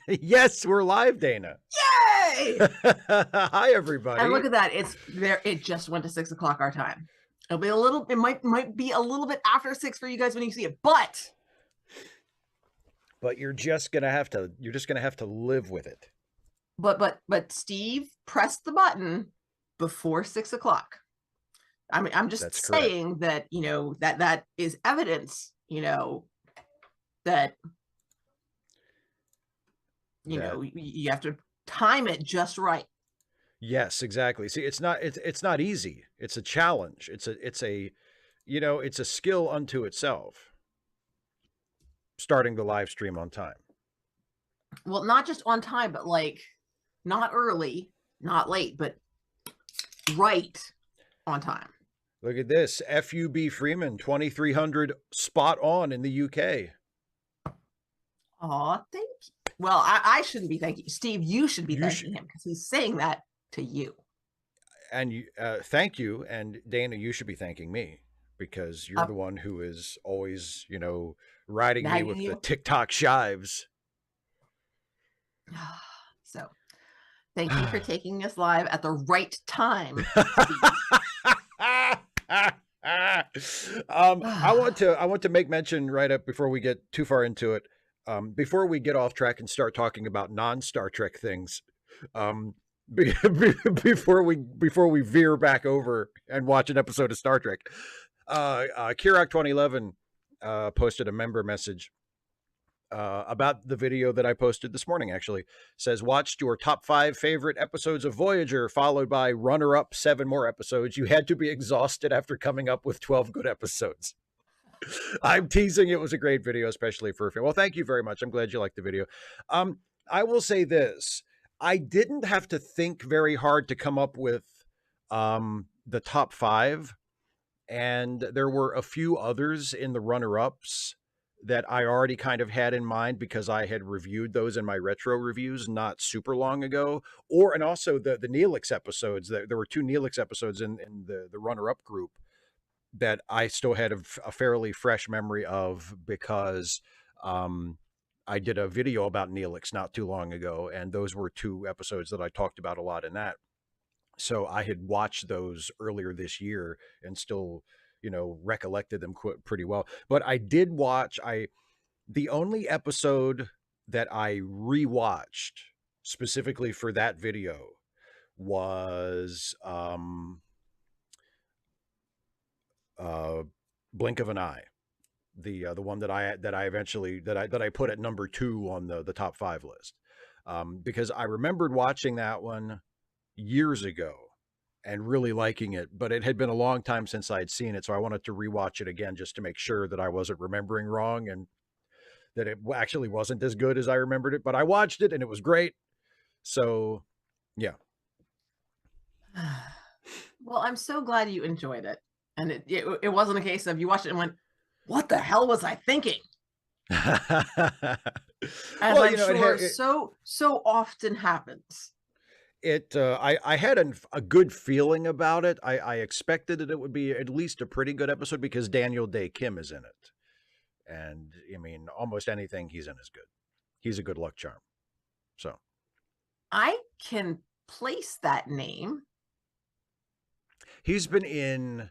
Yes, we're live, Dana. Yay! Hi, everybody. And look at that. It's there. It just went to 6 o'clock our time. It'll be a little, it might be a little bit after 6 for you guys when you see it, but you're just gonna have to live with it. but Steve pressed the button before 6 o'clock. I mean, I'm just That's saying that, that is evidence, that you have to time it just right. Yes, exactly. See, it's not easy. It's a challenge. It's a skill unto itself. Starting the live stream on time. Well, not just on time, but like not early, not late, but right on time. Look at this. FUB Freeman, 2300 spot on in the UK. Oh, thank you. Well, I shouldn't be thanking you. Steve, you should be thanking him because he's saying that to you. And you, thank you. And Dana, you should be thanking me because you're the one who is always, riding me with the TikTok shives. So thank you for taking us live at the right time. I want to make mention right up before we get too far into it. Before we get off track and start talking about non-Star Trek things, before we veer back over and watch an episode of Star Trek, Kirak 2011 posted a member message about the video that I posted this morning. Actually, says watched your top 5 favorite episodes of Voyager, followed by runner-up 7 more episodes. You had to be exhausted after coming up with 12 good episodes. I'm teasing. It was a great video, especially for a fan. Well, thank you very much. I'm glad you liked the video. I will say this. I didn't have to think very hard to come up with the top 5. And there were a few others in the runner-ups that I already kind of had in mind because I had reviewed those in my retro reviews not super long ago. And also the Neelix episodes. There were 2 Neelix episodes in the runner-up group that I still had a fairly fresh memory of because I did a video about Neelix not too long ago, and those were 2 episodes that I talked about a lot in that. So I had watched those earlier this year and still, recollected them pretty well. But I did watch, the only episode that I rewatched specifically for that video was Blink of an Eye, the one that I put at number 2 on the top 5 list, because I remembered watching that one years ago and really liking it, but it had been a long time since I'd seen it, so I wanted to rewatch it again just to make sure that I wasn't remembering wrong and that it actually wasn't as good as I remembered it. But I watched it and it was great. So, yeah. Well, I'm so glad you enjoyed it. And it wasn't a case of you watched it and went, what the hell was I thinking? As well, I'm sure so often happens. I had a good feeling about it. I expected that it would be at least a pretty good episode because Daniel Day Kim is in it. And I mean, almost anything he's in is good. He's a good luck charm. So I can place that name. He's been in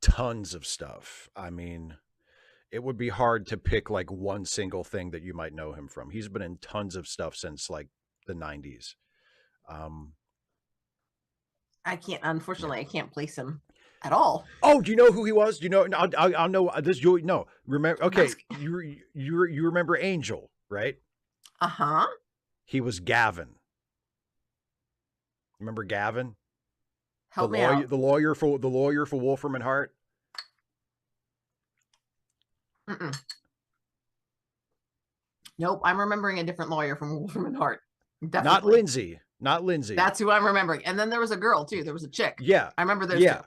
tons of stuff. I mean, it would be hard to pick like one single thing that you might know him from. He's been in tons of stuff since like the 90s. Unfortunately, I can't place him at all. Oh, do you know who he was? Do you know? I'll know this. No, remember? Okay, you remember Angel, right? Uh-huh. He was Gavin. Remember Gavin? Help me out. The lawyer for Wolfram and Hart. Nope, I'm remembering a different lawyer from Wolfram and Hart. Definitely. Not Lindsay. That's who I'm remembering. And then there was a girl too. There was a chick. Yeah, I remember those. Yeah,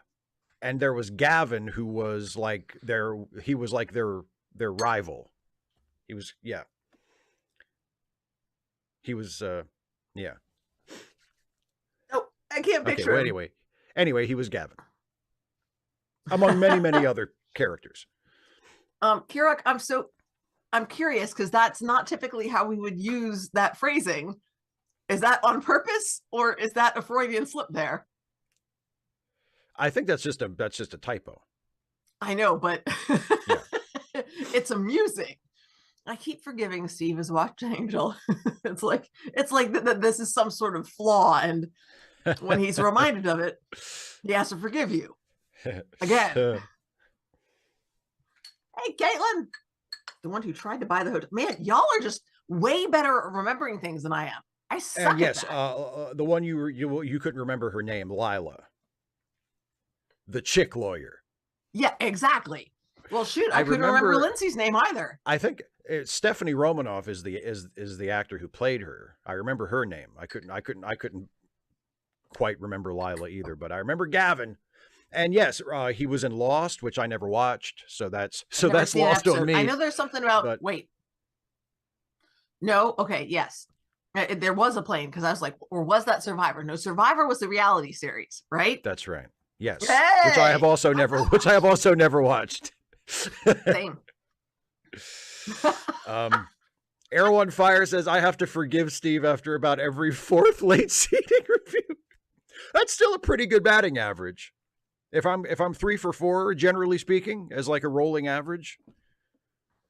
and there was Gavin, who was like their rival. He was Oh, I can't picture him. Anyway, he was Gavin, among many other characters. Kirak, I'm so I'm curious because that's not typically how we would use that phrasing. Is that on purpose or is that a Freudian slip there? I think that's just a typo. I know, but Yeah. it's amusing. I keep forgiving Steve as watch angel. it's like that this is some sort of flaw, and when he's reminded of it, he has to forgive you again. Hey, Caitlin, the one who tried to buy the hotel. Man, y'all are just way better at remembering things than I am. I suck yes, at that. the one you couldn't remember her name, Lila, the chick lawyer. Yeah, exactly. Well, shoot, I couldn't remember Lindsay's name either. I think Stephanie Romanoff is the actor who played her. I remember her name. I couldn't quite remember Lila either, but I remember Gavin. And yes, he was in Lost, which I never watched. So that's lost on me. I know there's something about. Wait. No. Okay. Yes. There was a plane because I was like, or was that Survivor? No, Survivor was the reality series, right? That's right. Yes. Hey! Which I have also never watched. Same. Arrow on Fire says, I have to forgive Steve after about every fourth late seating review. That's still a pretty good batting average. If I'm 3 for 4, generally speaking, as like a rolling average,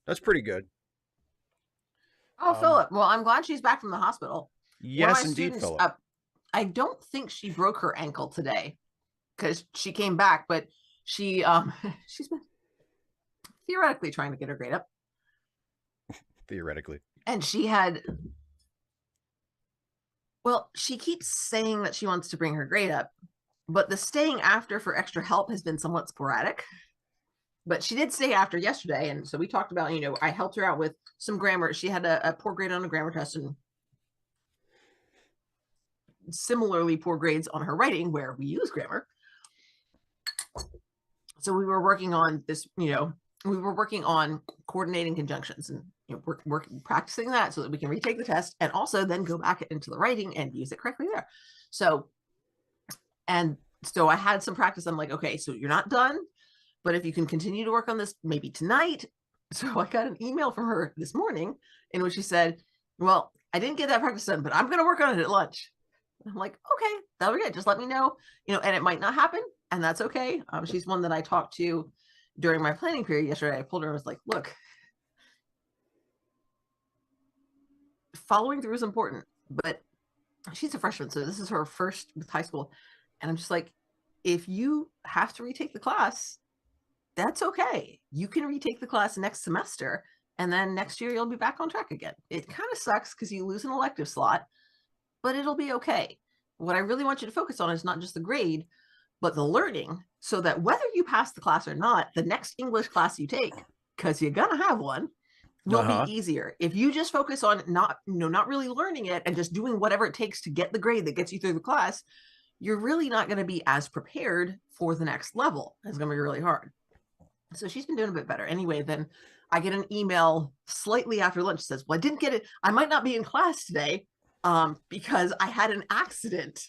that's pretty good. Oh, Philip. Well, I'm glad she's back from the hospital. Yes, indeed, Philip. I don't think she broke her ankle today because she came back, but she's been theoretically trying to get her grade up. Theoretically. And she keeps saying that she wants to bring her grade up, but the staying after for extra help has been somewhat sporadic. But she did stay after yesterday, and so we talked about, I helped her out with some grammar. She had a poor grade on a grammar test and similarly poor grades on her writing, where we use grammar. So we were working on this, we were working on coordinating conjunctions and we're practicing that so that we can retake the test and also then go back into the writing and use it correctly there. So I had some practice. I'm like, okay, so you're not done, but if you can continue to work on this, maybe tonight. So I got an email from her this morning in which she said, well, I didn't get that practice done, but I'm going to work on it at lunch. I'm like, okay, that'll be good. Just let me know, and it might not happen. And that's okay. She's one that I talked to during my planning period yesterday. I pulled her and was like, look, following through is important, but she's a freshman. So this is her first with high school. And I'm just like, if you have to retake the class, that's okay. You can retake the class next semester. And then next year you'll be back on track again. It kind of sucks because you lose an elective slot, but it'll be okay. What I really want you to focus on is not just the grade, but the learning, so that whether you pass the class or not, the next English class you take, because you're going to have one, will be easier. If you just focus on not really learning it and just doing whatever it takes to get the grade that gets you through the class, you're really not going to be as prepared for the next level. It's going to be really hard. So she's been doing a bit better. Anyway, then I get an email slightly after lunch that says, well, I didn't get it. I might not be in class today because I had an accident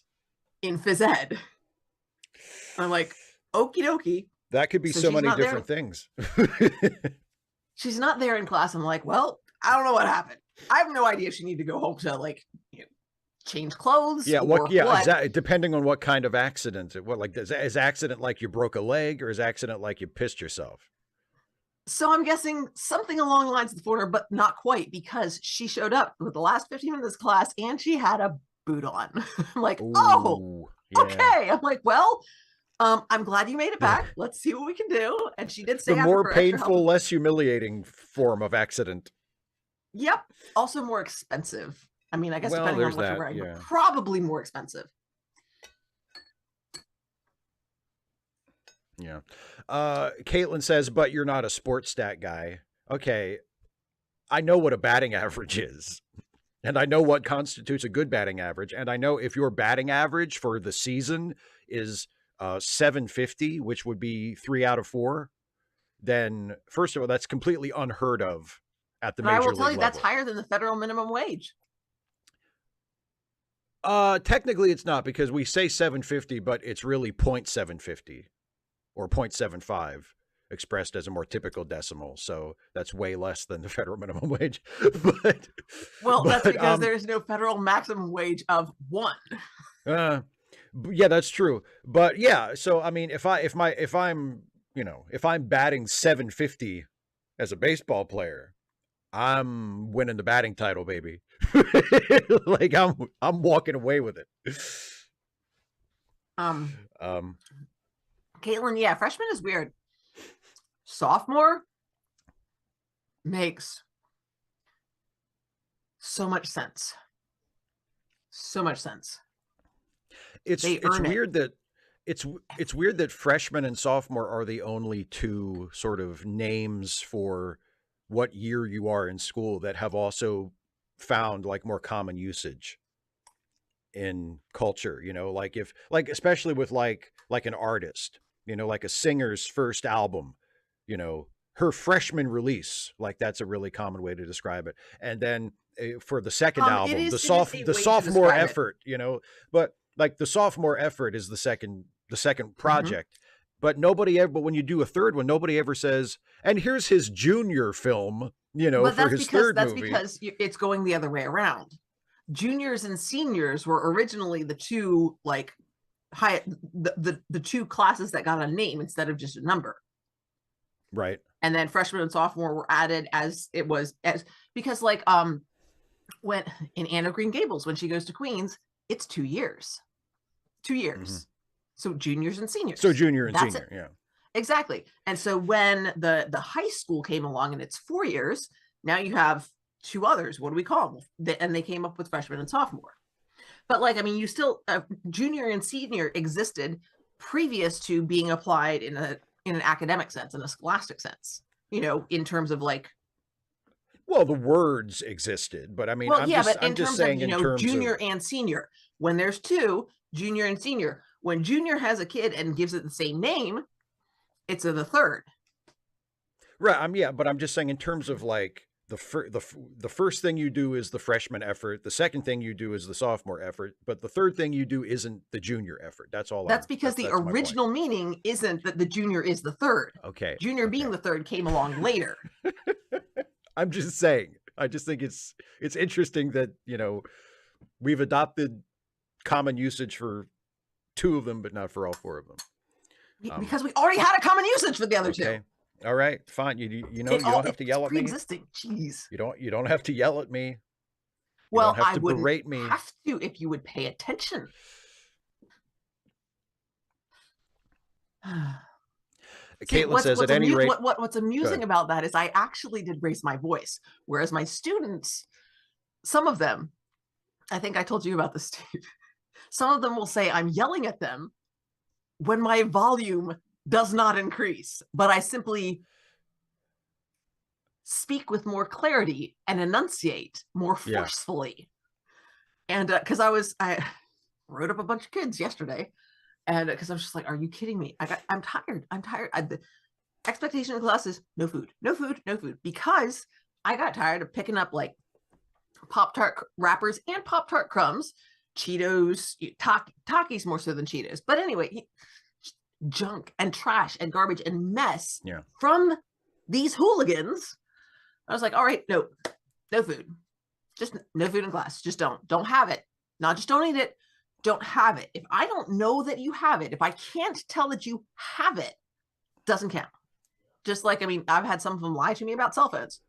in phys ed. I'm like, okie dokie. That could be so many different things. She's not there in class. I'm like, well, I don't know what happened. I have no idea if she needed to go home to change clothes. Yeah, exactly. Depending on what kind of accident. Is accident like you broke a leg, or is accident like you pissed yourself? So I'm guessing something along the lines of the former, but not quite, because she showed up with the last 15 minutes of class and she had a boot on. I'm like, oh, yeah. Okay. I'm like, well, I'm glad you made it back. Let's see what we can do. And she did say the more painful, less humiliating form of accident. Yep. Also more expensive. I mean, I guess depending on what you're wearing, but probably more expensive. Yeah. Caitlin says, but you're not a sports stat guy. Okay. I know what a batting average is. And I know what constitutes a good batting average. And I know if your batting average for the season is 750, which would be 3 out of 4, then first of all, that's completely unheard of at the major league level. I will tell you, that's higher than the federal minimum wage. Technically it's not, because we say 750, but it's really 0.750 or 0.75. expressed as a more typical decimal. So that's way less than the federal minimum wage. but that's because there's no federal maximum wage of 1. Yeah, that's true. But yeah, so I mean, if I'm batting 750 as a baseball player, I'm winning the batting title, baby. Like I'm walking away with it. Caitlin, yeah, freshman is weird. Sophomore makes so much sense. So much sense. It's weird that freshman and sophomore are the only two sort of names for what year you are in school that have also found like more common usage in culture, like especially with like an artist, like a singer's first album, her freshman release, like that's a really common way to describe it. And then for the second album, the sophomore effort, but like the sophomore effort is the second project. But but when you do a third one, nobody ever says, and here's his junior film, for his third movie. That's because it's going the other way around. Juniors and seniors were originally the two the two classes that got a name instead of just a number. Right. And then freshman and sophomore were added because when in Anne of Green Gables, when she goes to Queens, it's 2 years. 2 years. So juniors and seniors. So junior and senior, yeah. Exactly. And so when the high school came along and it's 4 years, now you have 2 others. What do we call them? And they came up with freshman and sophomore. But you still junior and senior existed previous to being applied in an academic sense, in a scholastic sense, in terms of well, the words existed, but I mean, I'm just saying in terms junior and senior, when there's 2, junior and senior, when junior has a kid and gives it the same name, it's the third. Right. But I'm just saying in terms of like the first thing you do is the freshman effort. The second thing you do is the sophomore effort, but the third thing you do isn't the junior effort. That's all. That's because the original meaning isn't that the junior is the third. Okay. Junior being the third came along later. I'm just saying. I just think it's interesting that, we've adopted common usage for 2 of them, but not for all 4 of them. Because we already had a common usage for the other 2. All right, fine. You don't have to yell at me. Jeez. You don't have to yell at me. Well, you don't have to berate me. Have to if you would pay attention. Caitlin says, at any rate, what's amusing about that is I actually did raise my voice, whereas my students, some of them, I think I told you about this, Steve. Some of them will say I'm yelling at them when my volume does not increase, but I simply speak with more clarity and enunciate more forcefully. And because I wrote up a bunch of kids yesterday, and because I was just like, are you kidding me? I'm tired. The expectation of class is no food, because I got tired of picking up like Pop-Tart wrappers and Pop-Tart crumbs, Cheetos, Takis more so than Cheetos. But anyway, junk and trash and garbage and mess from these hooligans. I was like, all right, no food. Just no food in class. Just don't have it. Not just don't eat it. Don't have it. If I don't know that you have it, if I can't tell that you have it, doesn't count. Just like, I've had some of them lie to me about cell phones.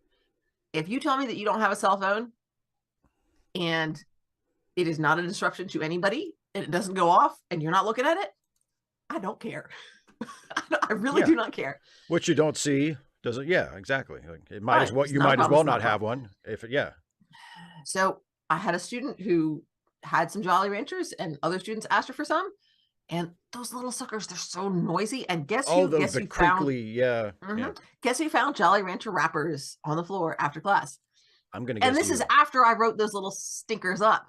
If you tell me that you don't have a cell phone and it is not a disruption to anybody and it doesn't go off and you're not looking at it, I don't care. I really do not care. What you don't see doesn't. Yeah, exactly. It might as well. You might as well not have one. So I had a student who had some Jolly Ranchers, and other students asked her for some. And those little suckers, they're so noisy. And guess who? Guess who crinkly, found? Guess who found Jolly Rancher wrappers on the floor after class? I'm gonna guess. And this is after I wrote those little stinkers up.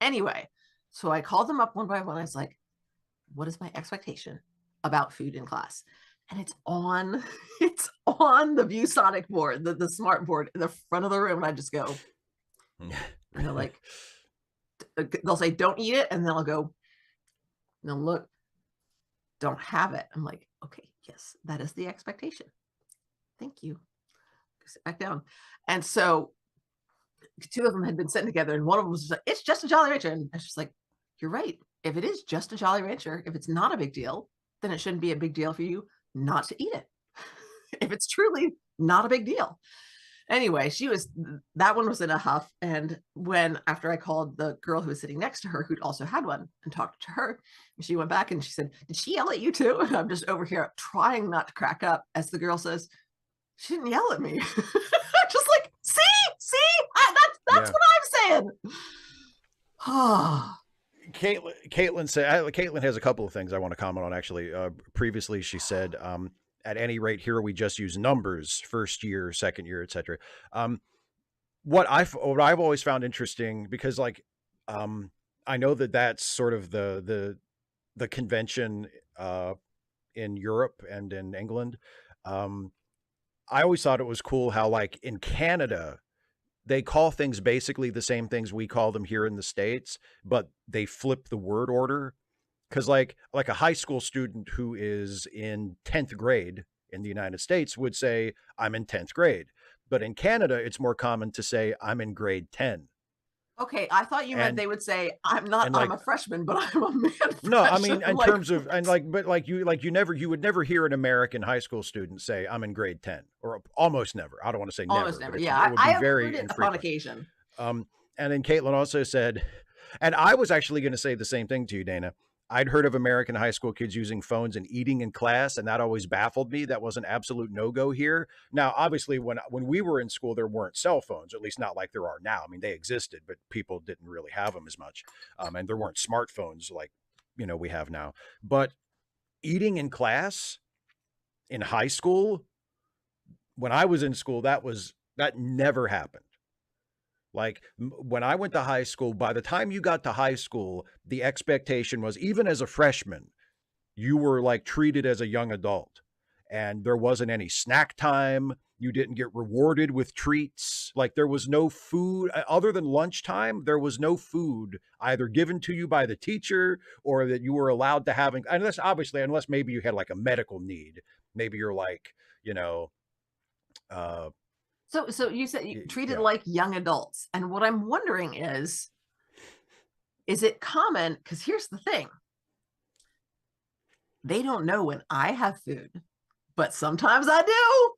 Anyway, so I called them up one by one. I was like, what is my expectation about food in class? And it's on the ViewSonic board, the smart board in the front of the room. And I just go, and they're like, they'll say, don't eat it. And then I'll go, no, look, don't have it. I'm like, okay, yes, that is the expectation. Thank you. Sit back down. And so two of them had been sitting together, and one of them was just like, it's just a Jolly Rancher. And I was just like, you're right. If it is just a Jolly Rancher, if it's not a big deal, then it shouldn't be a big deal for you not to eat it. If it's truly not a big deal. Anyway, that one was in a huff. And after I called the girl who was sitting next to her, who'd also had one, and talked to her, she went back and she said, did she yell at you too? And I'm just over here trying not to crack up as the girl says, she didn't yell at me. Just like, see, that's what I'm saying. Caitlin said, Caitlin has a couple of things I want to comment on, actually. Previously, she said, at any rate, here we just use numbers, first year, second year, etc. What I've always found interesting, because like, I know that that's sort of the convention in Europe and in England. I always thought it was cool how, like, in Canada, they call things basically the same things we call them here in the States, but they flip the word order. Because like a high school student who is in 10th grade in the United States would say, I'm in 10th grade. But in Canada, it's more common to say, I'm in grade 10. Okay, I thought you meant they would say, I'm a freshman, but I'm a man. No, I mean, in terms of, and like, but like you would never hear an American high school student say, I'm in grade 10, or almost never. I don't want to say almost never. Yeah, it would be I very heard it infrequent. on occasion. And then Caitlin also said, and I was actually going to say the same thing to you, Dana. I'd heard of American high school kids using phones and eating in class, and that always baffled me. That was an absolute no-go here. Now, obviously, when we were in school, there weren't cell phones, at least not like there are now. I mean, they existed, but people didn't really have them as much. And there weren't smartphones like, we have now. But eating in class in high school, when I was in school, that never happened. Like when I went to high school, by the time you got to high school, the expectation was, even as a freshman, you were like treated as a young adult, and there wasn't any snack time. You didn't get rewarded with treats. Like there was no food other than lunchtime. There was no food either given to you by the teacher or that you were allowed to have, unless maybe you had like a medical need. Maybe you're like, So you said you treated like young adults. And what I'm wondering is it common? Because here's the thing. They don't know when I have food, but sometimes I do.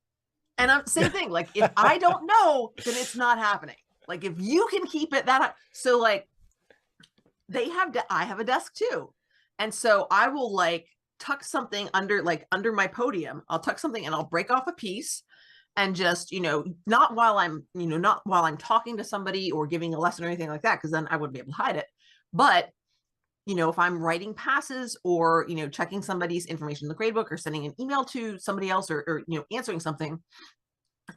And I'm same thing. Like if I don't know, then it's not happening. Like if you can keep it that, so like I have a desk too. And so I will like tuck something under my podium. I'll tuck something and I'll break off a piece. And just, not while I'm talking to somebody or giving a lesson or anything like that, because then I wouldn't be able to hide it. But, if I'm writing passes or, checking somebody's information in the gradebook or sending an email to somebody else or answering something,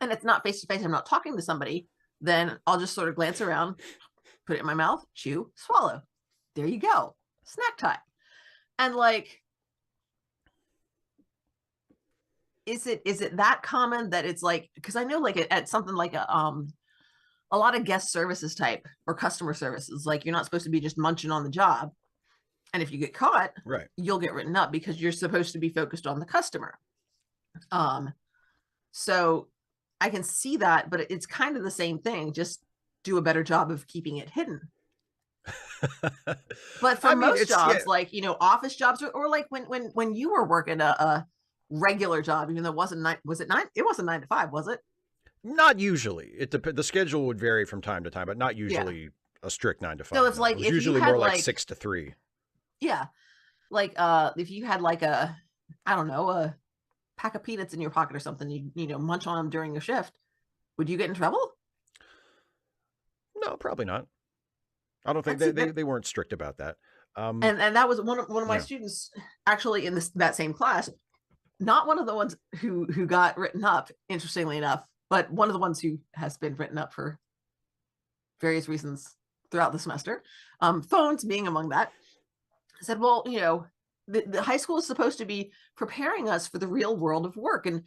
and it's not face to face, I'm not talking to somebody, then I'll just sort of glance around, put it in my mouth, chew, swallow. There you go. Snack time. And like, is it that common that it's like, because I know like at something like a lot of guest services type or customer services, like you're not supposed to be just munching on the job. And if you get caught, right, you'll get written up because you're supposed to be focused on the customer. So I can see that, but it's kind of the same thing. Just do a better job of keeping it hidden. But for most jobs, like, office jobs or like when you were working a regular job, even though it wasn't 9 to 5, was it? Not usually. The schedule would vary from time to time, but not usually a strict 9 to 5. So it's like, it was usually more like 6 to 3. Yeah. Like if you had like a pack of peanuts in your pocket or something, you munch on them during your shift, would you get in trouble? No, probably not. I don't think they weren't strict about that. And that was one of my students actually in that same class. Not one of the ones who got written up, interestingly enough, but one of the ones who has been written up for various reasons throughout the semester. Phones being among that. I said, well, the high school is supposed to be preparing us for the real world of work. And,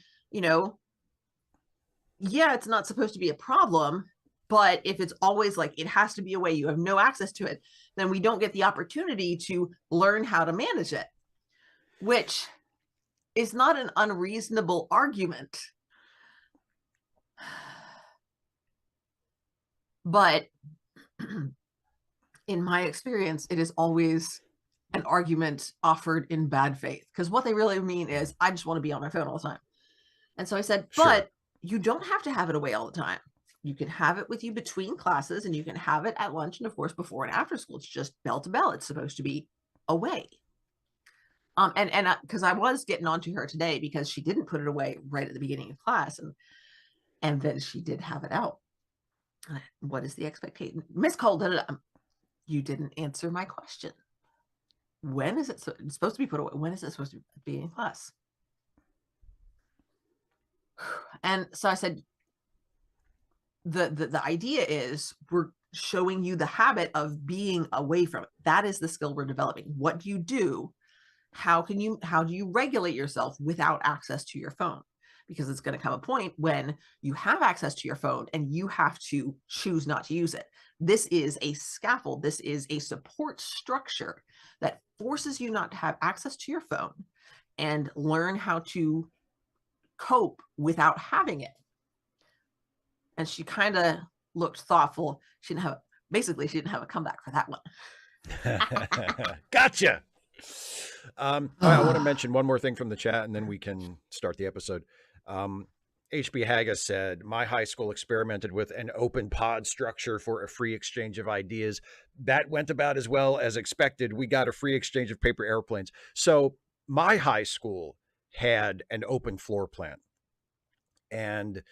it's not supposed to be a problem, but if it's always like, it has to be a way you have no access to it, then we don't get the opportunity to learn how to manage it. which is not an unreasonable argument. But in my experience, it is always an argument offered in bad faith, because what they really mean is, I just want to be on my phone all the time. And so I said, but you don't have to have it away all the time. You can have it with you between classes, and you can have it at lunch, and of course before and after school. It's just bell to bell. It's supposed to be away. And because I was getting onto her today because she didn't put it away right at the beginning of class, and then she did have it out. What is the expectation? Miss Cole, you didn't answer my question. When is it supposed to be put away? When is it supposed to be in class? And so I said, the idea is we're showing you the habit of being away from it. That is the skill we're developing. What do you do? How do you regulate yourself without access to your phone? Because it's going to come a point when you have access to your phone and you have to choose not to use it. This is a scaffold. This is a support structure that forces you not to have access to your phone and learn how to cope without having it. And she kind of looked thoughtful. She didn't have a comeback for that one. Gotcha. I want to mention one more thing from the chat, and then we can start the episode. HB Haggis said, my high school experimented with an open pod structure for a free exchange of ideas. That went about as well as expected. We got a free exchange of paper airplanes. So my high school had an open floor plan. And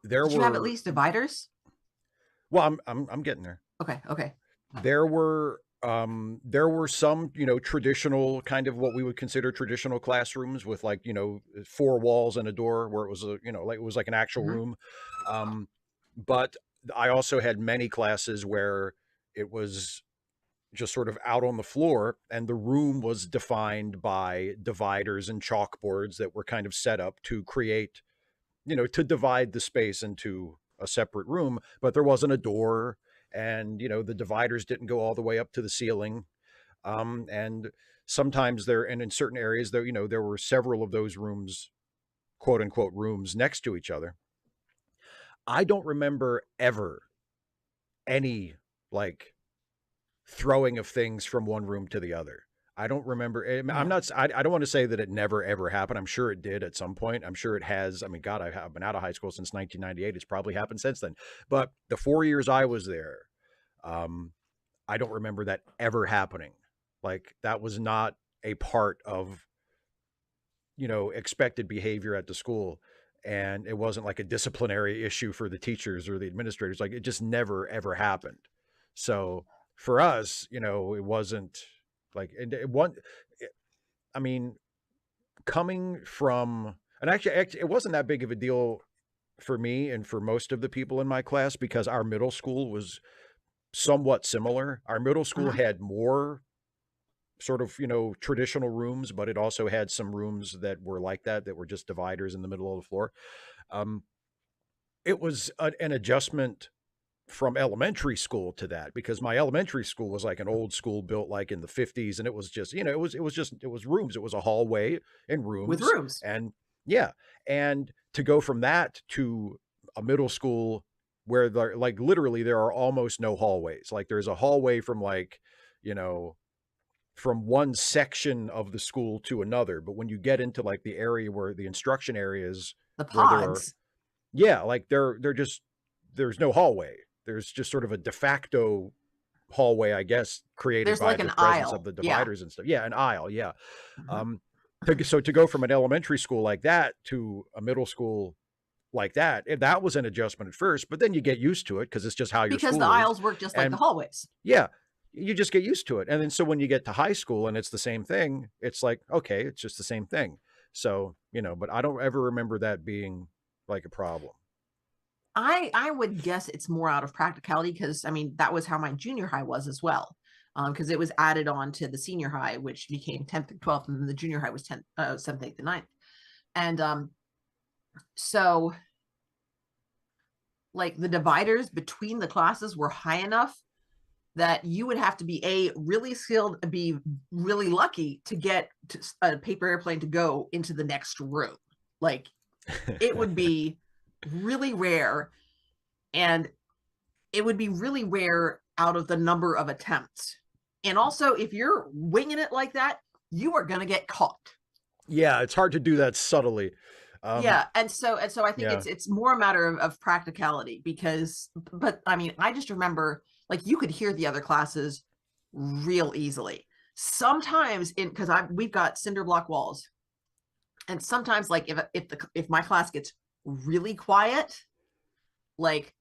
Did you have at least dividers? Well, I'm getting there. Okay. There were some, traditional kind of what we would consider traditional classrooms with like, 4 walls and a door where it was it was like an actual room. But I also had many classes where it was just sort of out on the floor, and the room was defined by dividers and chalkboards that were kind of set up to create, to divide the space into a separate room, but there wasn't a door, and, the dividers didn't go all the way up to the ceiling. And sometimes and in certain areas there, there were several of those rooms, quote unquote, rooms next to each other. I don't remember ever any like throwing of things from one room to the other. I don't remember. I don't want to say that it never, ever happened. I'm sure it did at some point. I'm sure it has. I mean, God, I've been out of high school since 1998. It's probably happened since then. But the 4 years I was there, I don't remember that ever happening. Like, that was not a part of, expected behavior at the school. And it wasn't like a disciplinary issue for the teachers or the administrators. Like, it just never, ever happened. So for us, it wasn't like, I mean, coming from, and actually, it wasn't that big of a deal for me and for most of the people in my class, because our middle school was somewhat similar. Our middle school had more sort of, traditional rooms, but it also had some rooms that were like that were just dividers in the middle of the floor. It was an adjustment from elementary school to that, because my elementary school was like an old school built like in the 50s, and it was just, it was rooms. It was a hallway and rooms with rooms. And and to go from that to a middle school where like literally there are almost no hallways. Like, there's a hallway from like, from one section of the school to another, but when you get into like the area where the instruction areas, the pods, like there's no hallway. There's just sort of a de facto hallway, I guess, created by the presence of the dividers and stuff. Yeah, an aisle. Yeah. So to go from an elementary school like that to a middle school like that was an adjustment at first, but then you get used to it because it's just how your school is. Because the aisles work just like the hallways. Yeah, you just get used to it. And then so when you get to high school and it's the same thing, it's like, okay, it's just the same thing. So, but I don't ever remember that being like a problem. I would guess it's more out of practicality, because I mean, that was how my junior high was as well, because it was added on to the senior high, which became 10th and 12th, and then the junior high was 7th, 8th, and 9th. And so like the dividers between the classes were high enough that you would have to be really skilled, be really lucky to get a paper airplane to go into the next room. Like, it would be really rare, and it would be really rare out of the number of attempts. And also, if you're winging it like that, you are going to get caught. Yeah, it's hard to do that subtly. Yeah, and so I think it's more a matter of practicality, because, but I mean, I just remember, like, you could hear the other classes real easily. Sometimes because we've got cinder block walls, and sometimes, like, if my class gets really quiet, like,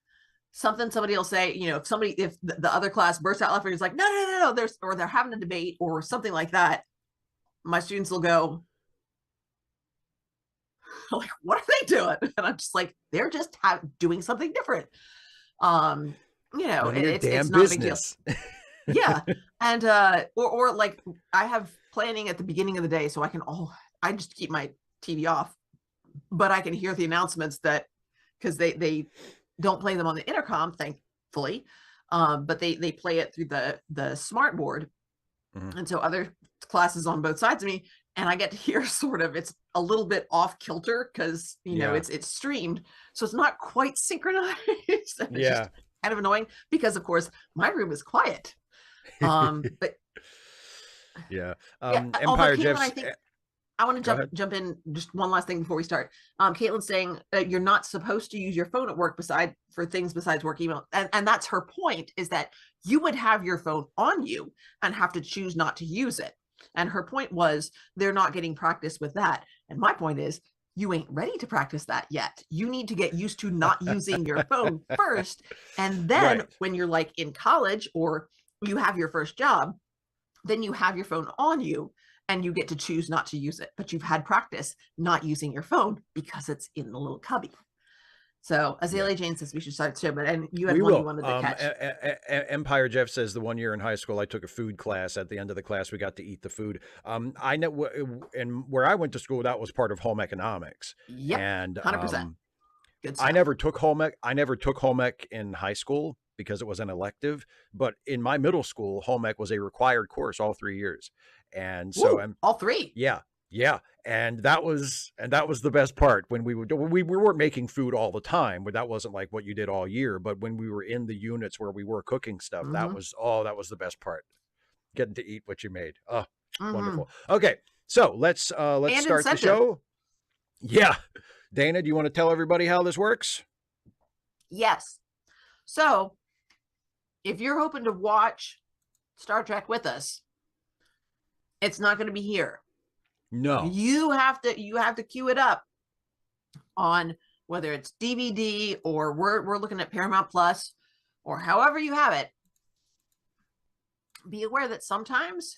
somebody will say, if the other class bursts out laughing, it's like, no, they're having a debate or something like that, my students will go, like, what are they doing? And I'm just like, they're just doing something different. It's not a big deal. Yeah. And or like, I have planning at the beginning of the day, so I just keep my TV off, but I can hear the announcements, that because they don't play them on the intercom, thankfully, but they play it through the smart board. Mm-hmm. And so other classes on both sides of me, and I get to hear sort of, it's a little bit off kilter, because it's streamed, so it's not quite synchronized. It's just kind of annoying, because of course my room is quiet. But Empire Jeff's, I want to jump in just one last thing before we start. Caitlin's saying you're not supposed to use your phone at work for things besides work email. And that's her point, is that you would have your phone on you and have to choose not to use it. And her point was, they're not getting practice with that. And my point is, you ain't ready to practice that yet. You need to get used to not using your phone first. And then when you're like in college, or you have your first job, then you have your phone on you, and you get to choose not to use it, but you've had practice not using your phone because it's in the little cubby. So Azalea Jane says we should start soon, and you had one you wanted to catch. Empire Jeff says, the one year in high school, I took a food class. At the end of the class, we got to eat the food. I know, and where I went to school, that was part of home economics. Yep, and 100%. Good stuff. I never took home ec in high school because it was an elective, but in my middle school, home ec was a required course all 3 years. And so all three. Yeah. And that was the best part, when we weren't making food all the time, but that wasn't like what you did all year. But when we were in the units where we were cooking stuff, that was the best part. Getting to eat what you made. Oh, wonderful. Okay. So let's start the show. Yeah. Dana, do you want to tell everybody how this works? Yes. So if you're hoping to watch Star Trek with us, it's not going to be here. No. You have to queue it up on, whether it's DVD or we're looking at Paramount Plus, or however you have it. Be aware that sometimes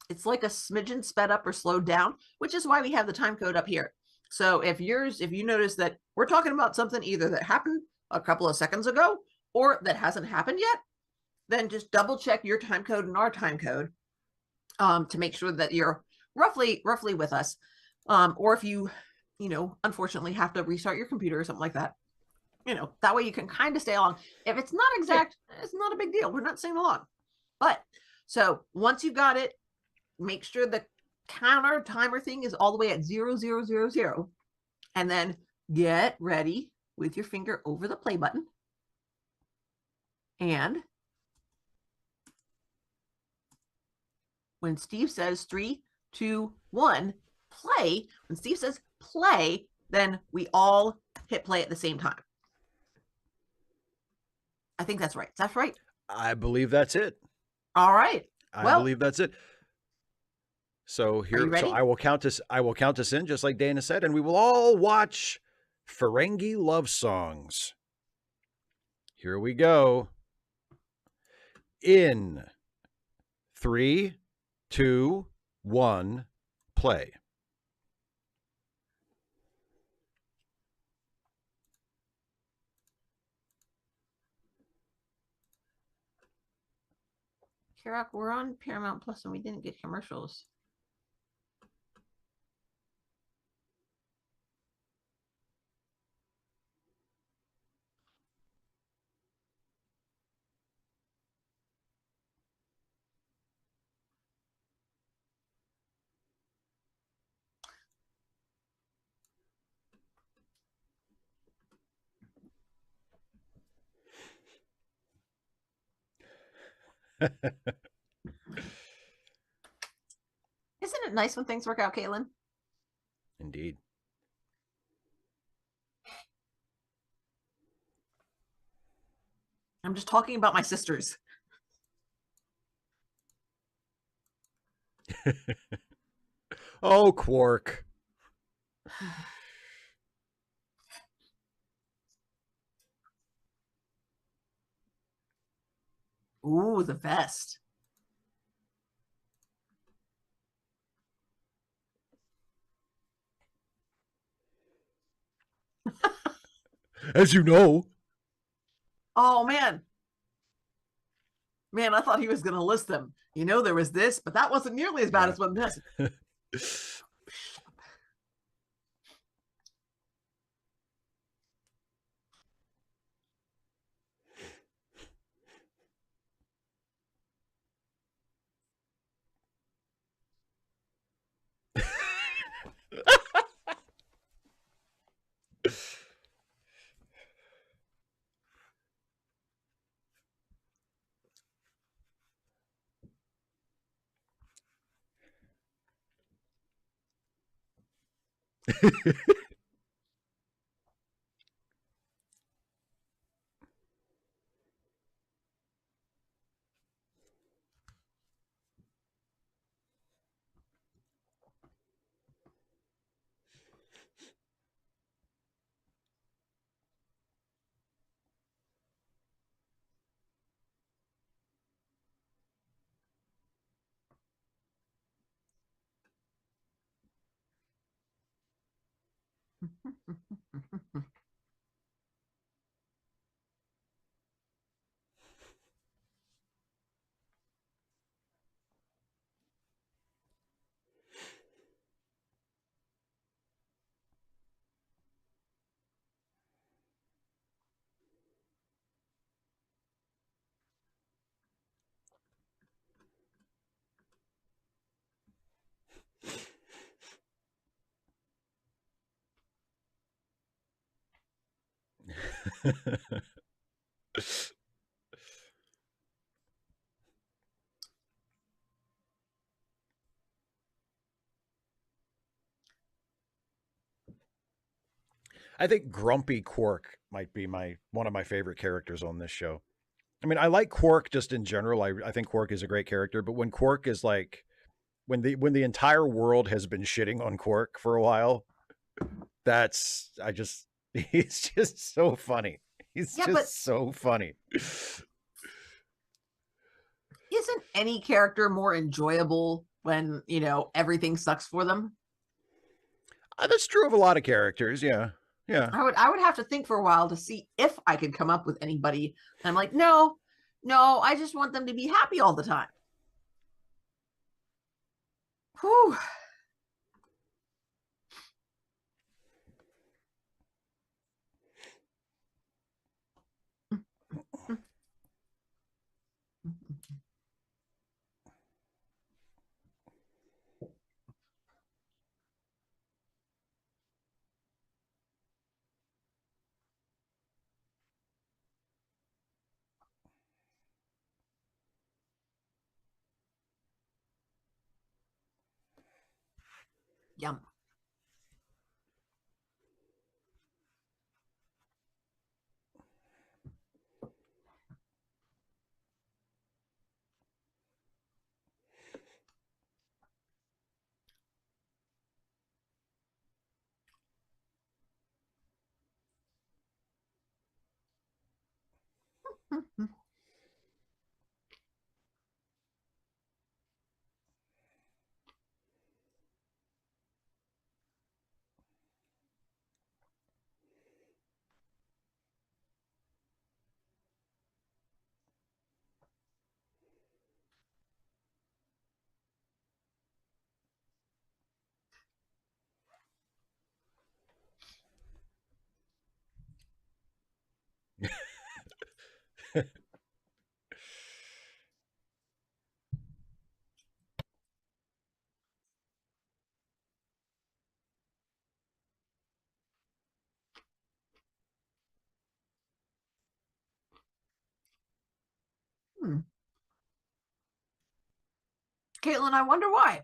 it's like a smidgen sped up or slowed down, which is why we have the time code up here. So if you notice that we're talking about something either that happened a couple of seconds ago or that hasn't happened yet, then just double check your time code and our time code, to make sure that you're roughly with us. Or if you unfortunately have to restart your computer or something like that, that way you can kind of stay along. If it's not exact, it's not a big deal. We're not singing along. But so once you've got it, make sure the counter timer thing is all the way at 0000, and then get ready with your finger over the play button. And when Steve says 3, 2, 1, play, when Steve says play, then we all hit play at the same time. I think that's right. That's right. I believe that's it. All right. I believe that's it. So here, so I will count us in, just like Dana said, and we will all watch Ferengi Love Songs. Here we go. In 3, 2, 1, play. Kirak, we're on Paramount Plus and we didn't get commercials. Isn't it nice when things work out, Caitlin? Indeed. I'm just talking about my sisters. Oh, Quark. Ooh, the vest. As you know. Oh, man. Man, I thought he was going to list them. You know, there was this, but that wasn't nearly as bad as what this. I think Grumpy Quark might be one of my favorite characters on this show. I mean, I like Quark just in general. I think Quark is a great character, but when Quark is like when the entire world has been shitting on Quark for a while, that's I just he's just so funny. He's just so funny. Isn't any character more enjoyable when, you know, everything sucks for them? That's true of a lot of characters. Yeah. Yeah. I would have to think for a while to see if I could come up with anybody. And I'm like, no, I just want them to be happy all the time. Whew. Yum. Caitlin, I wonder why.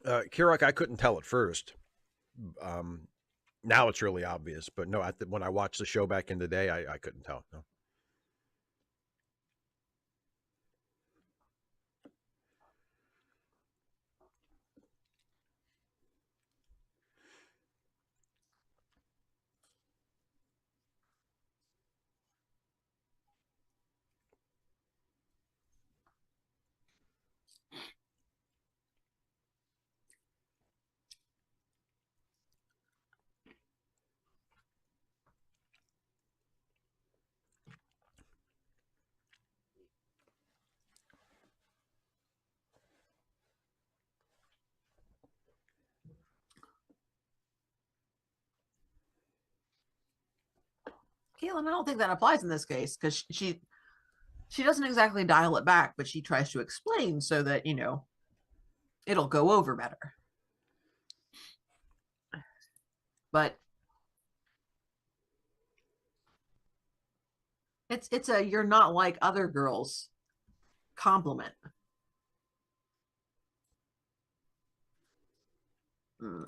Kirok, I couldn't tell at first. Um, now it's really obvious, but no, when I watched the show back in the day, I couldn't tell. No. Caitlin, I don't think that applies in this case because she doesn't exactly dial it back, but she tries to explain so that, you know, it'll go over better. But it's a you're not like other girls compliment. Mm.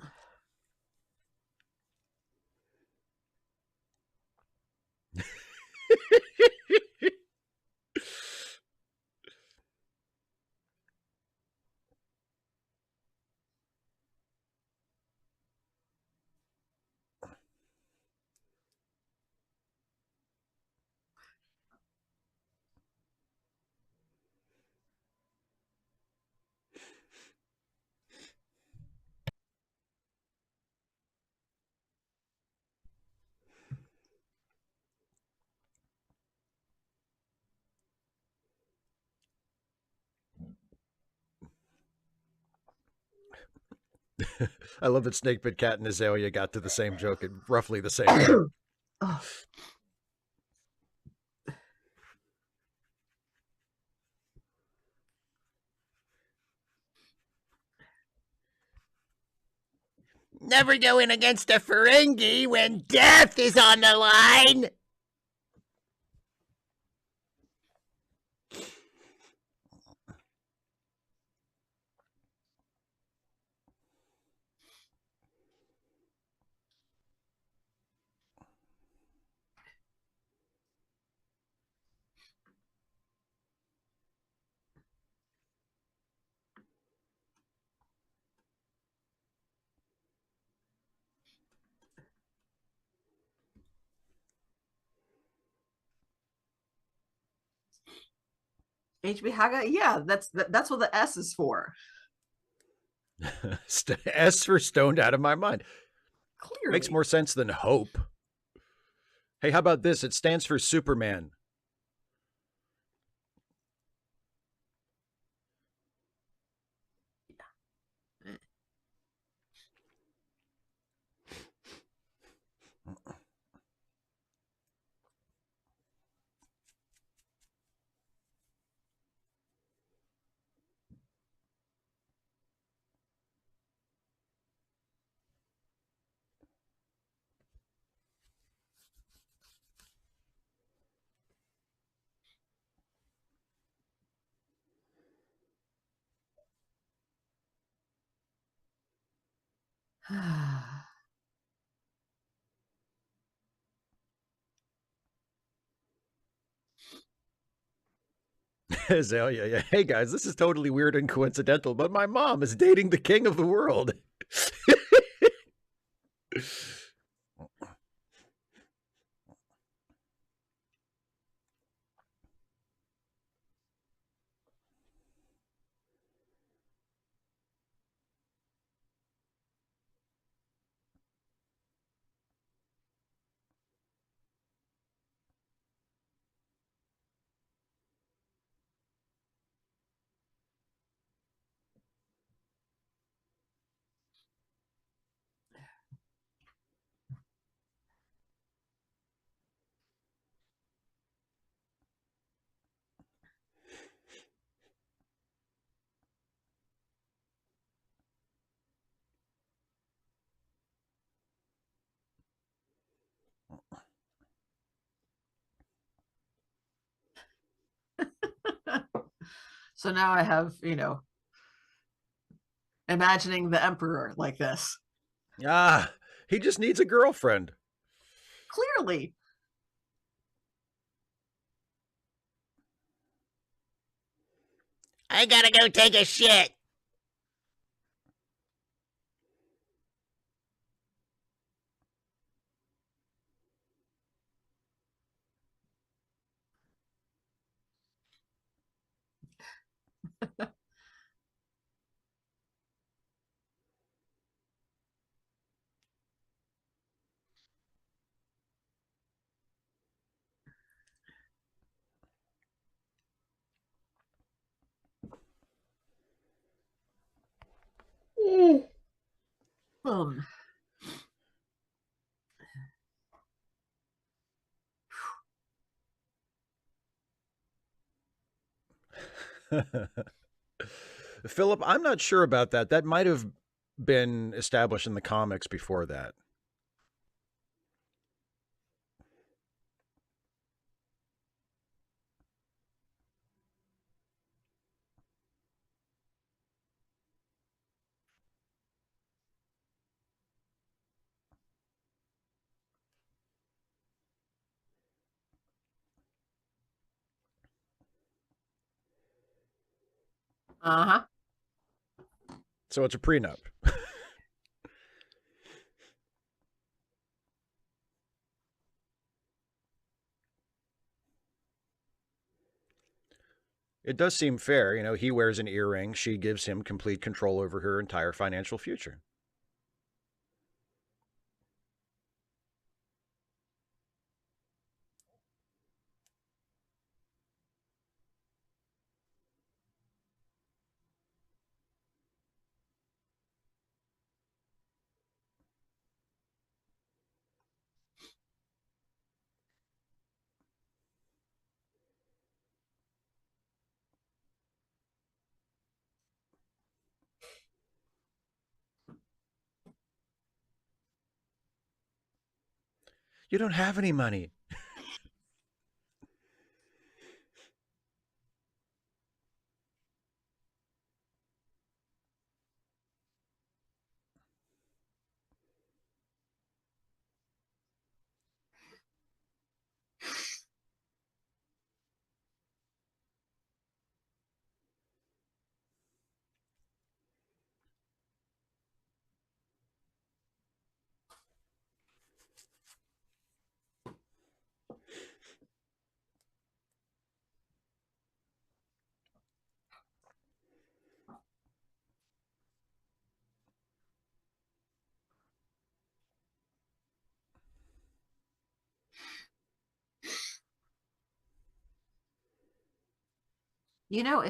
I love that Snakebit Cat and Azalea got to the same joke at roughly the same time. Oh. Never going against a Ferengi when death is on the line. HB Haga, yeah, that's what the S is for. S for stoned out of my mind. Clearly. Makes more sense than hope. Hey, how about this? It stands for Superman. Azalea, yeah. Hey guys, this is totally weird and coincidental, but my mom is dating the king of the world. So now I have, imagining the emperor like this. Ah, he just needs a girlfriend. Clearly. I gotta go take a shit. Um, Philip, I'm not sure about that. That might have been established in the comics before that. uh-huh. So it's a prenup. It does seem fair. You know, he wears an earring. She gives him complete control over her entire financial future. You don't have any money.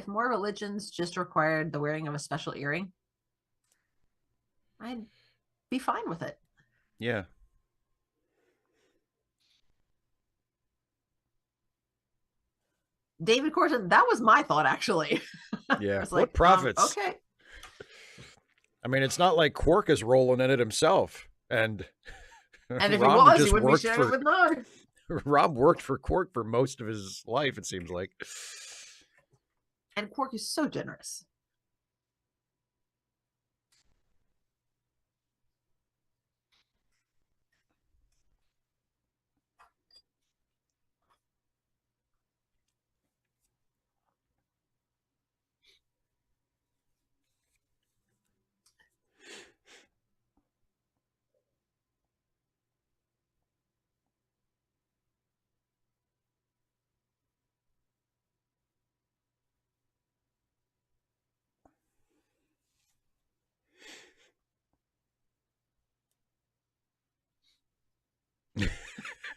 If more religions just required the wearing of a special earring, I'd be fine with it. Yeah. David Corson, that was my thought, actually. Yeah. It's What like, profits? Okay. I mean, it's not like Quark is rolling in it himself. And And if he Rob was, he just wouldn't be worked sharing it for with Nog. Rob worked for Quark for most of his life, it seems like. And Quark is so generous.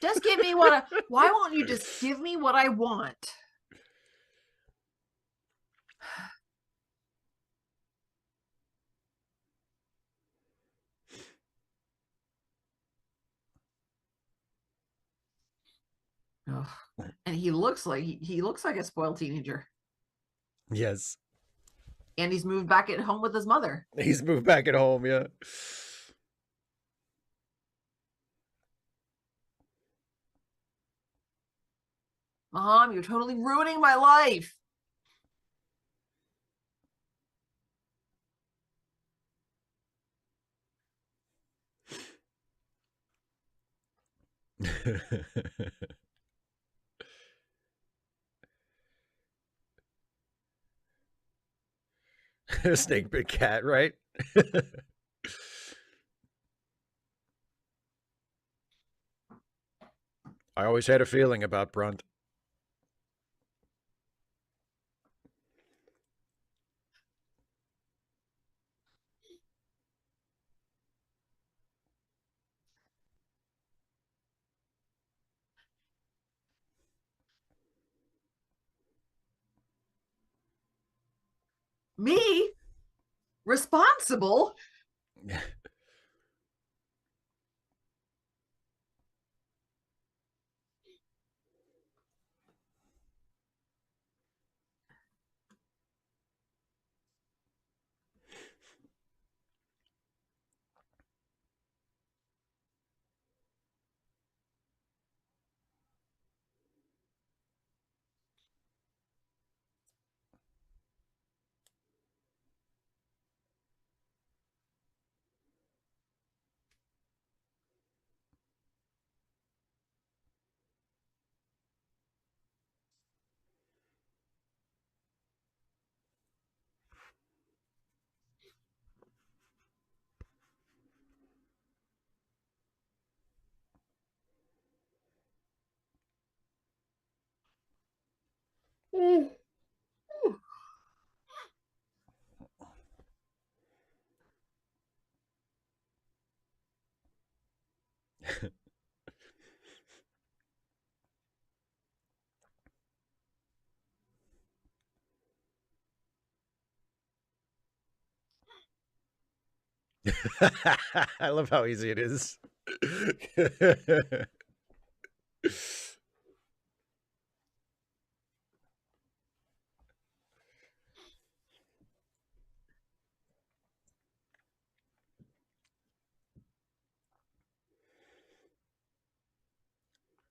Just give me what why won't you just give me what I want? Oh. And he looks like a spoiled teenager. Yes. And he's moved back at home with his mother. He's moved back at home, yeah. Mom, you're totally ruining my life. Snake big cat, right? I always had a feeling about Brunt. Me? Responsible? I love how easy it is.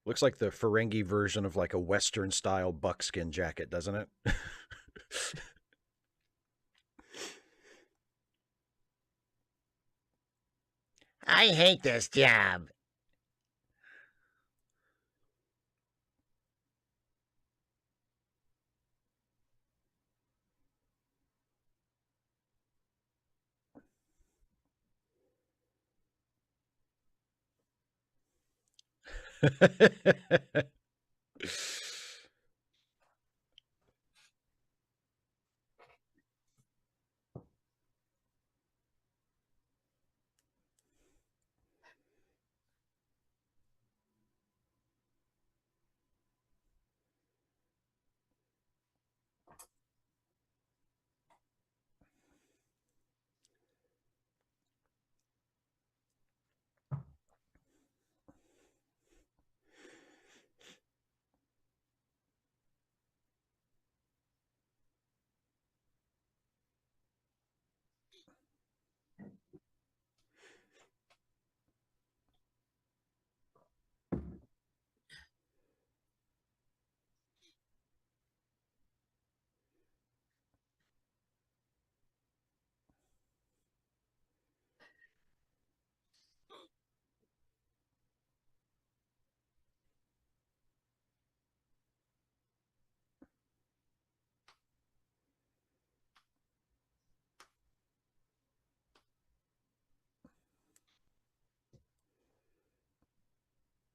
Looks like the Ferengi version of like a Western style buckskin jacket, doesn't it? I hate this job.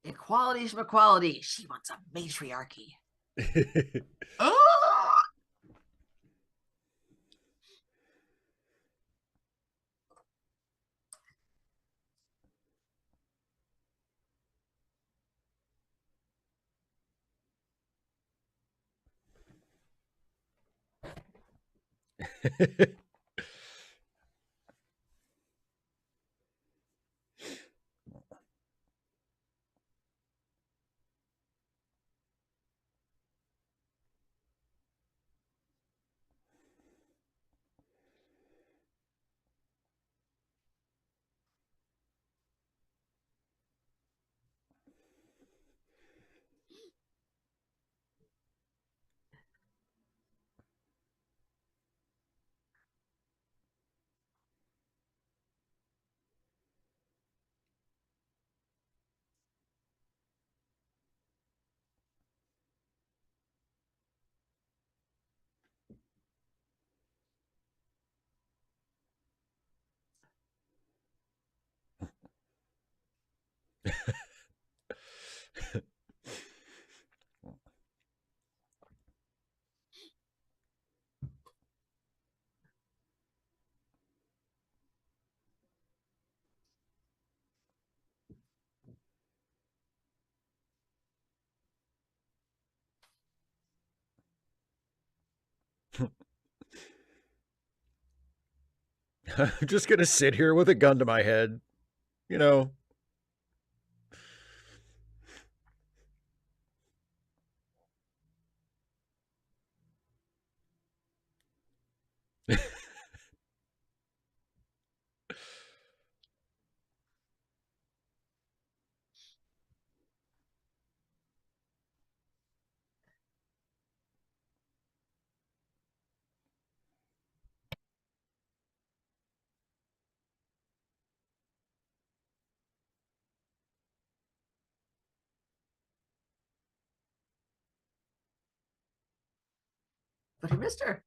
Equality is equality. She wants a matriarchy. Oh! I'm just gonna sit here with a gun to my head, you know. But he missed her.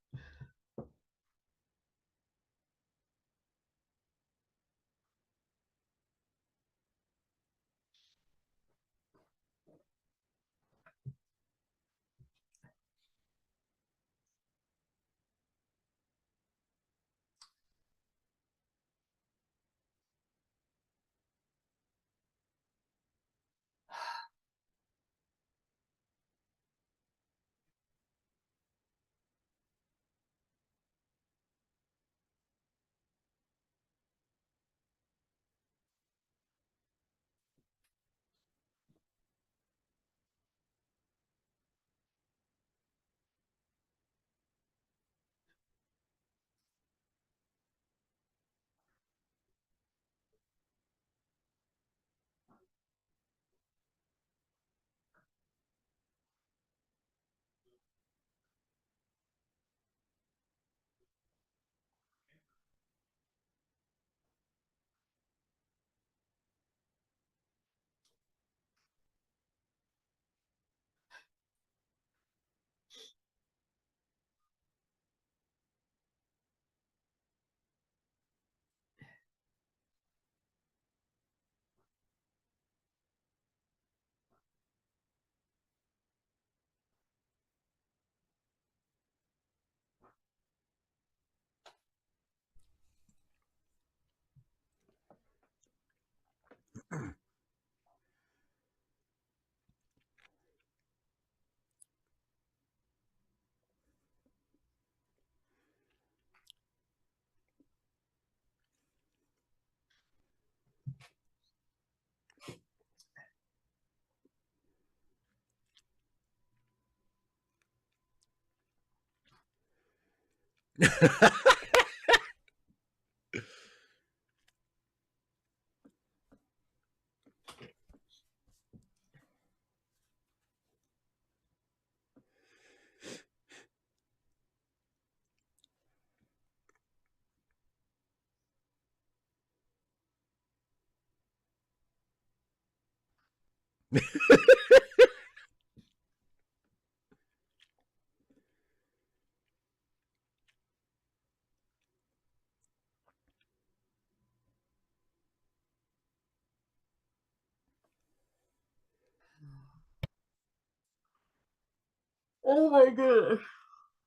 Oh my goodness.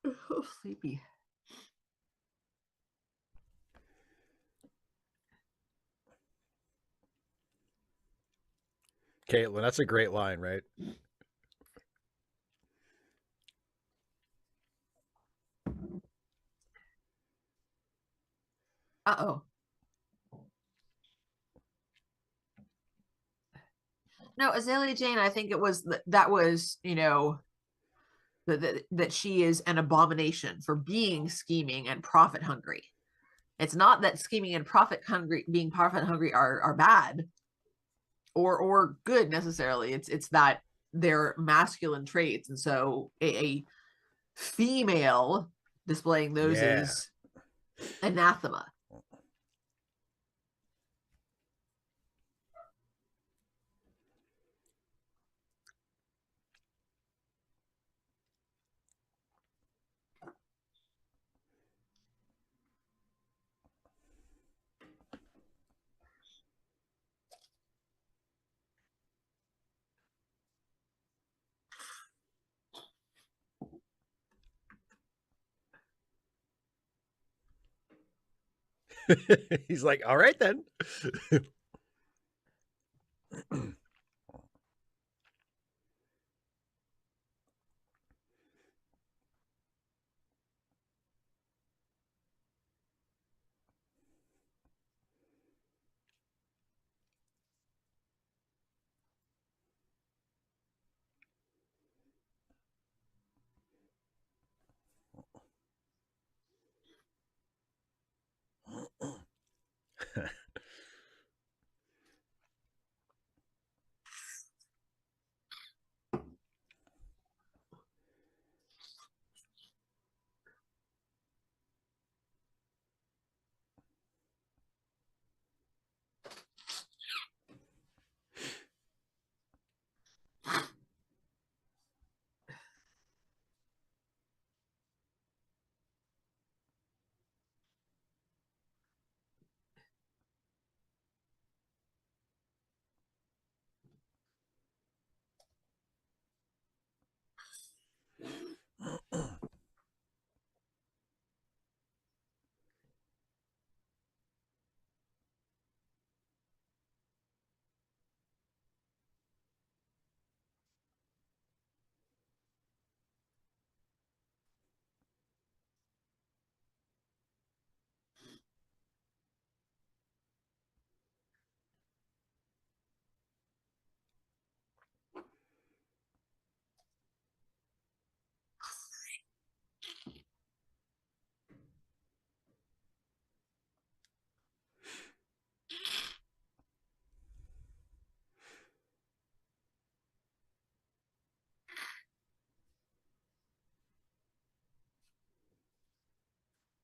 I'm so sleepy. Caitlin, that's a great line, right? Uh-oh. No, Azalea Jane, I think it was that was, you know, that she is an abomination for being scheming and profit hungry. It's not that scheming and being profit hungry are bad or good necessarily. It's that they're masculine traits, and so a female displaying those is anathema. He's like, all right then.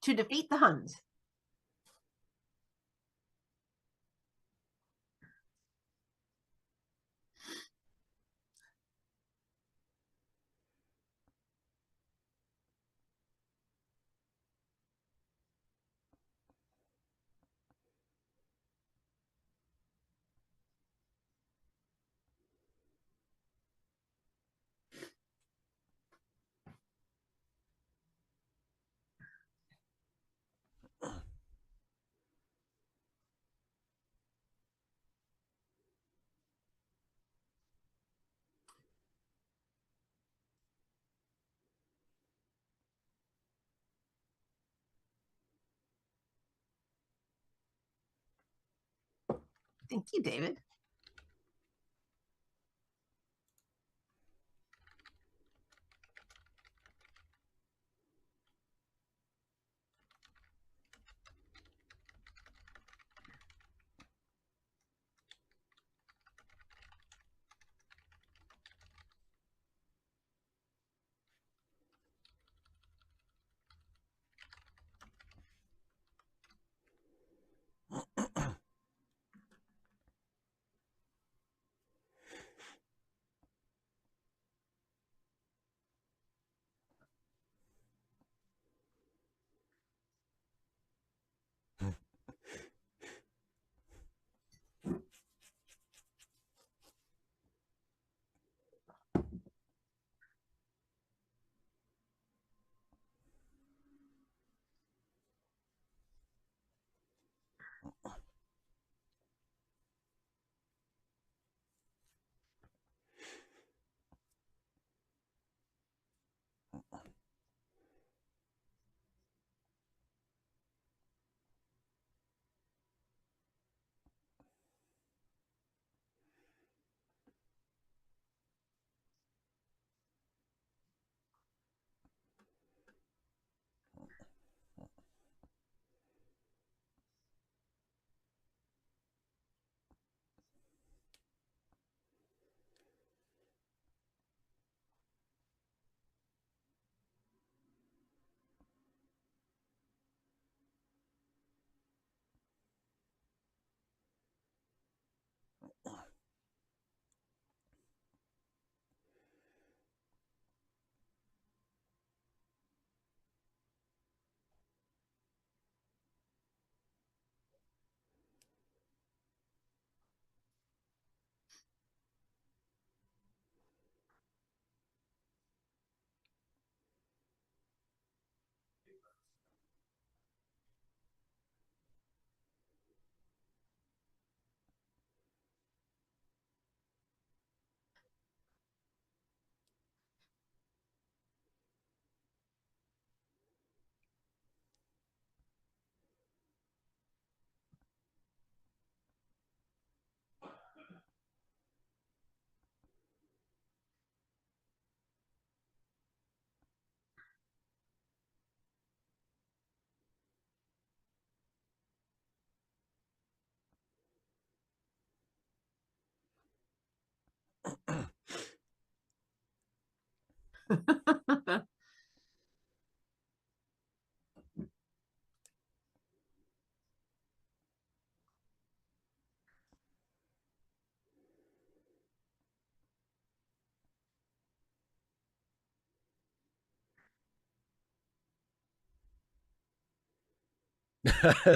To defeat the Huns. Thank you, David.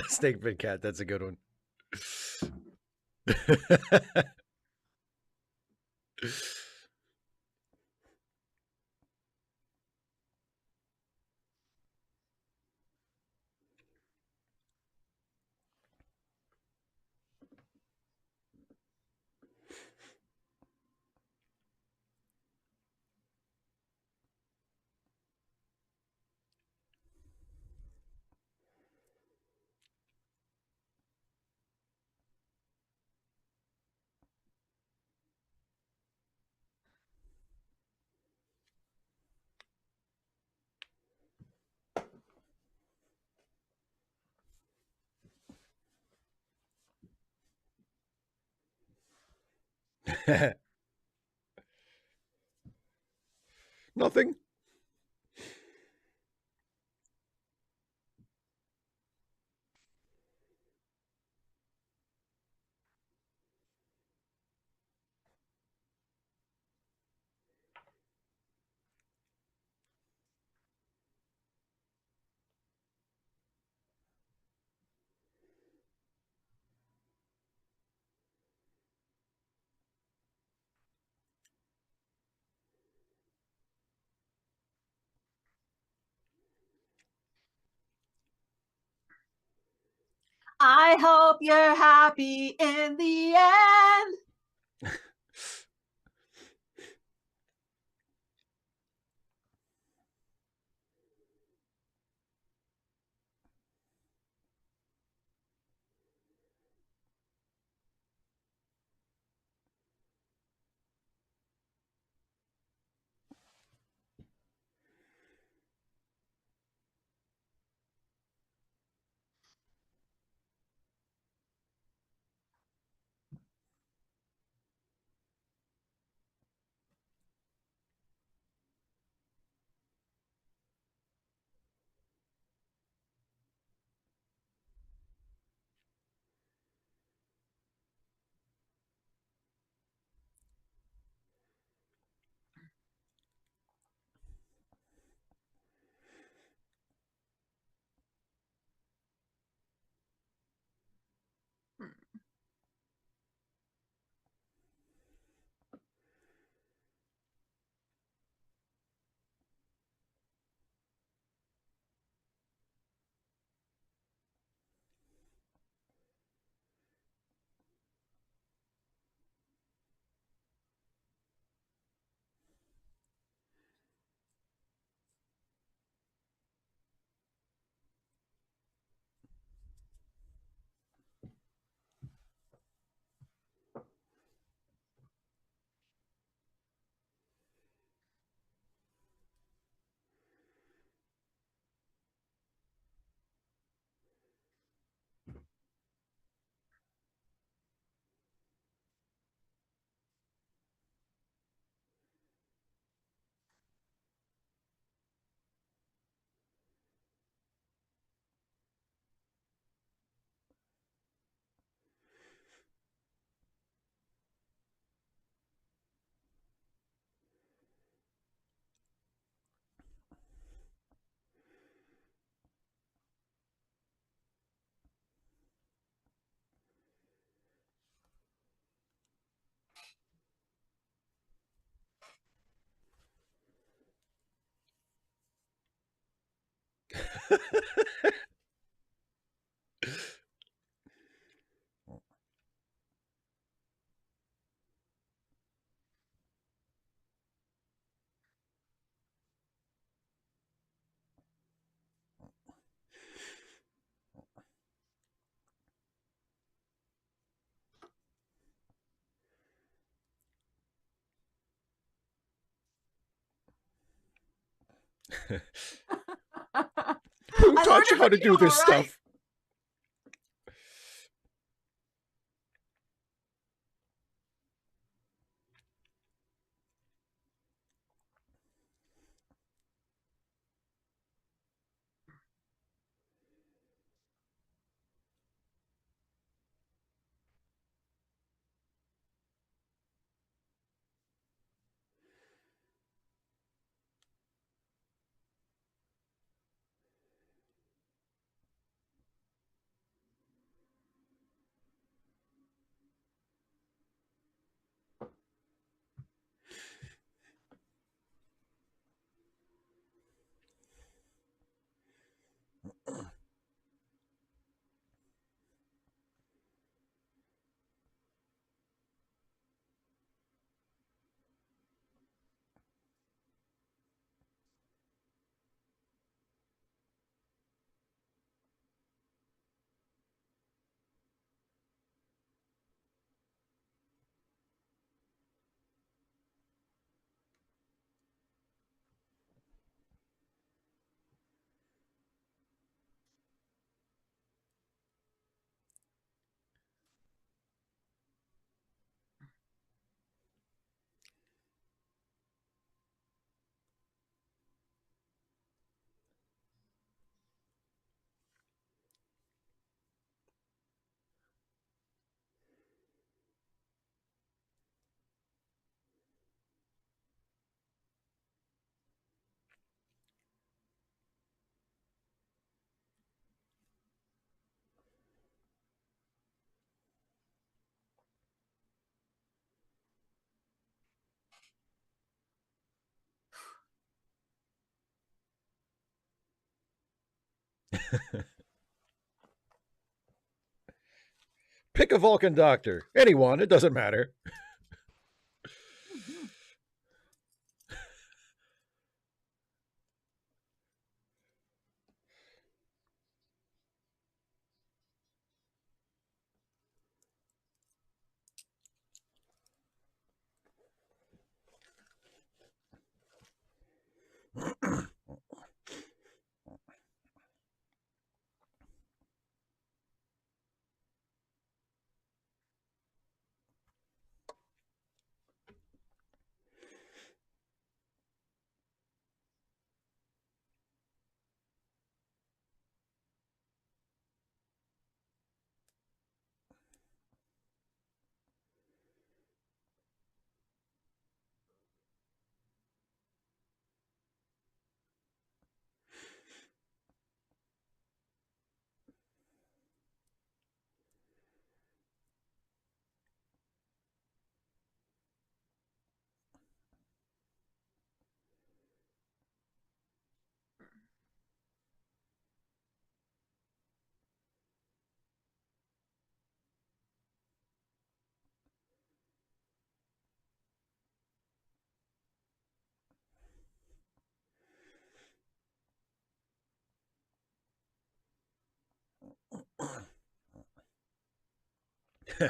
Snake Big Cat. That's a good one. Nothing. I hope you're happy in the end. Who taught you how to do this stuff? Pick a Vulcan doctor. Anyone. It doesn't matter.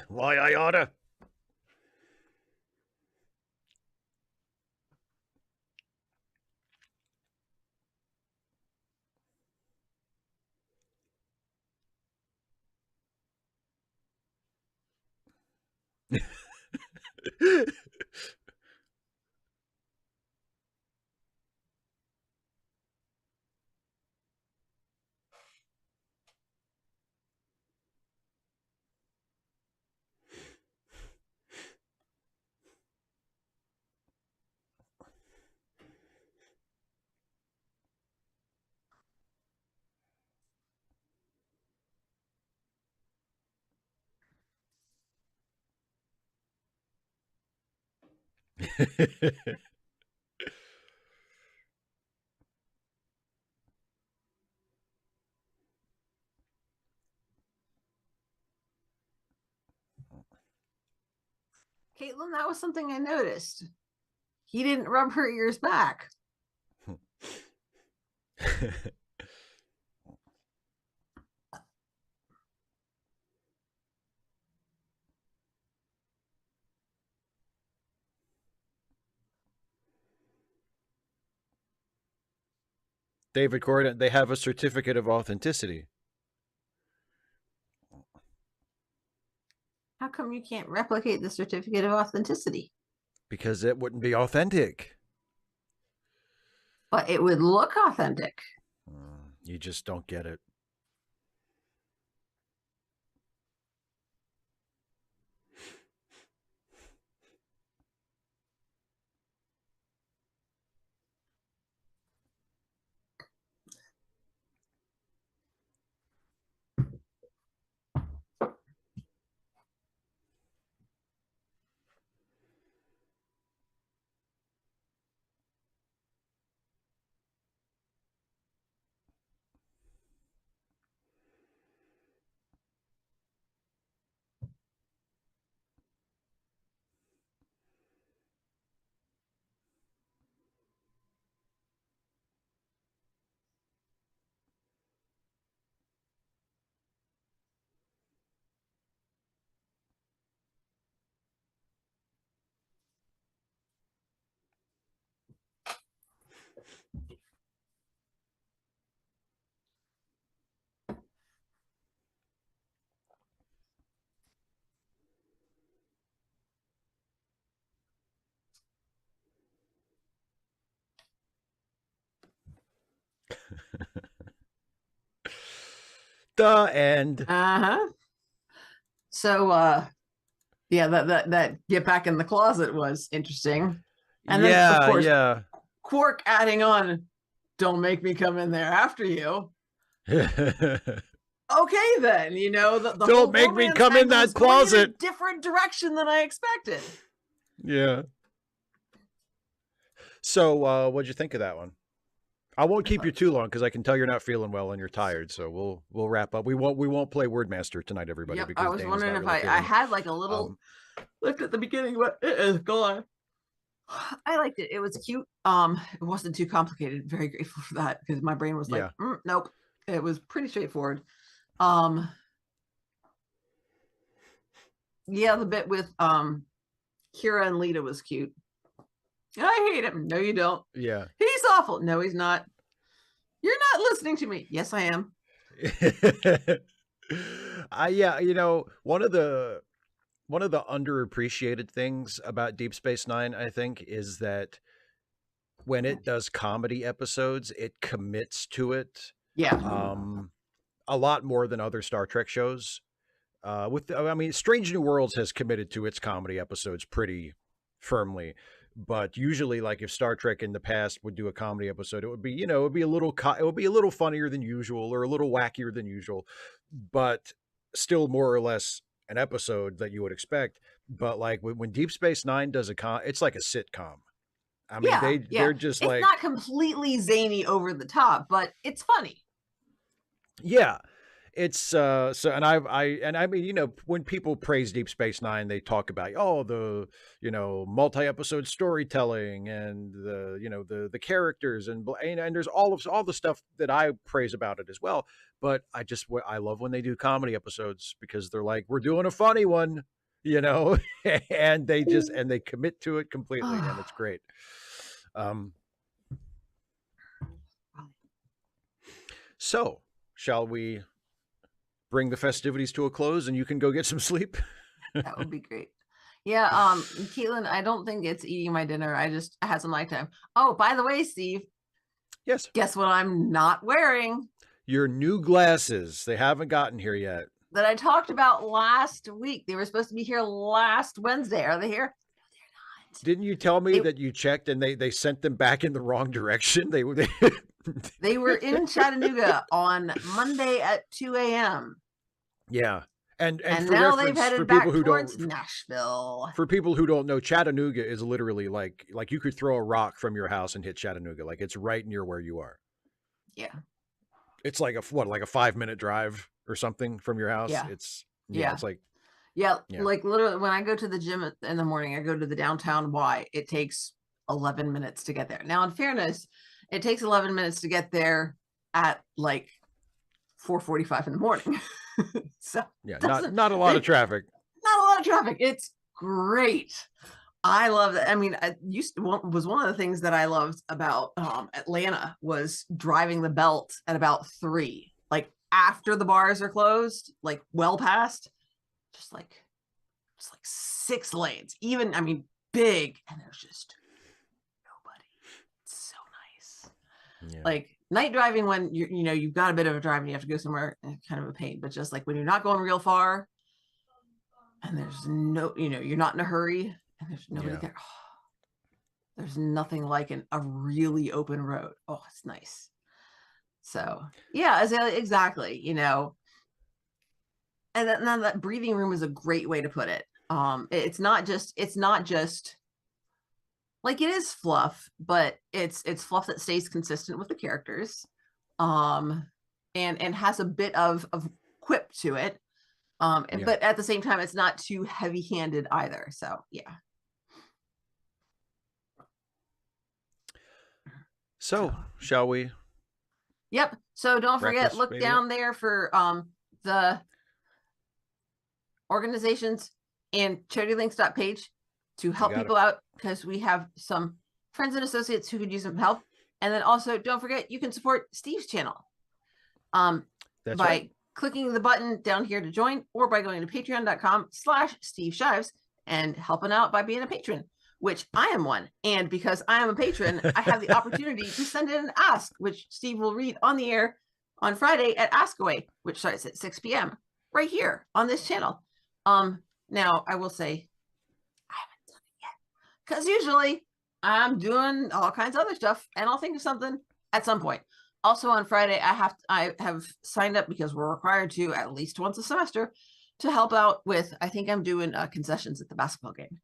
Why I oughta. Caitlin, that was something I noticed. He didn't rub her ears back. David Corden, they have a certificate of authenticity. How come you can't replicate the certificate of authenticity? Because it wouldn't be authentic. But it would look authentic. You just don't get it. The end. So yeah, that get back in the closet was interesting. And then yeah, of course yeah. Quark adding on, don't make me come in there after you. Okay, then, you know, the don't make me come in that closet. In a different direction than I expected. Yeah. So what'd you think of that one? I won't keep you too long because I can tell you're not feeling well and you're tired. So we'll wrap up. We won't play Wordmaster tonight, everybody. Yep, Because I was Dana's wondering not if really I had like a little lift at the beginning, but it is gone. I liked it. It was cute. It wasn't too complicated. Very grateful for that because my brain was like, nope. It was pretty straightforward. Yeah, the bit with Kira and Lita was cute. I hate him. No, you don't. Yeah. He's awful. No, he's not. You're not listening to me. Yes, I am. Yeah, you know, one of the underappreciated things about Deep Space Nine, I think, is that when it does comedy episodes, it commits to it. Yeah. A lot more than other Star Trek shows. I mean, Strange New Worlds has committed to its comedy episodes pretty firmly. But usually, like if Star Trek in the past would do a comedy episode, it would be, you know, it would be a little funnier than usual or a little wackier than usual, but still more or less an episode that you would expect. But like when Deep Space Nine does it's like a sitcom. I mean, they're just it's like, not completely zany over the top, but it's funny. Yeah. It's so I mean, you know, when people praise Deep Space Nine, they talk about the, you know, multi-episode storytelling and the, you know, the characters and there's all the stuff that I praise about it as well. But I love when they do comedy episodes because they're like, we're doing a funny one, you know, and they commit to it completely, and it's great. So shall we bring the festivities to a close and you can go get some sleep? That would be great. Yeah, Keelan, I don't think it's eating my dinner. I had some nighttime. Oh, by the way, Steve. Yes. Guess what I'm not wearing? Your new glasses. They haven't gotten here yet. That I talked about last week. They were supposed to be here last Wednesday. Are they here? No, they're not. Didn't you tell me that you checked and they sent them back in the wrong direction? They were in Chattanooga on Monday at 2 a.m. Yeah. And now they've headed back towards Nashville. For people who don't know, Chattanooga is literally like you could throw a rock from your house and hit Chattanooga. Like it's right near where you are. Yeah. It's like a 5-minute drive or something from your house. Yeah. It's like like literally when I go to the gym in the morning, I go to the downtown Y. It takes 11 minutes to get there. Now, in fairness, it takes 11 minutes to get there at like 4:45 in the morning. So yeah, not a lot of traffic. Not a lot of traffic. It's great. I love that. I mean, was one of the things that I loved about Atlanta was driving the belt at about 3, like after the bars are closed, like well past, just like 6 lanes. Even, I mean, big, and there's just nobody. It's so nice. Yeah. Like night driving when you've got a bit of a drive and you have to go somewhere, kind of a pain. But just like when you're not going real far, and there's no, you're not in a hurry. And there's nobody there. Oh, there's nothing like a really open road. Oh, it's nice. So yeah, exactly. And that breathing room is a great way to put it. It's not just like, it is fluff, but it's fluff that stays consistent with the characters, and has a bit of quip to it. But at the same time, it's not too heavy-handed either. So yeah. So shall we? Yep. So don't forget, look down there for the organizations and charitylinks.page to help people out, because we have some friends and associates who could use some help. And then also don't forget, you can support Steve's channel by clicking the button down here to join, or by going to patreon.com/Steve Shives and helping out by being a patron, which I am one. And because I am a patron, I have the opportunity to send in an ask, which Steve will read on the air on Friday at Ask Away, which starts at 6 p.m. right here on this channel. Now I will say I haven't done it yet, because usually I'm doing all kinds of other stuff and I'll think of something at some point. Also on Friday, I have signed up, because we're required to at least once a semester, to help out with, I think I'm doing concessions at the basketball game.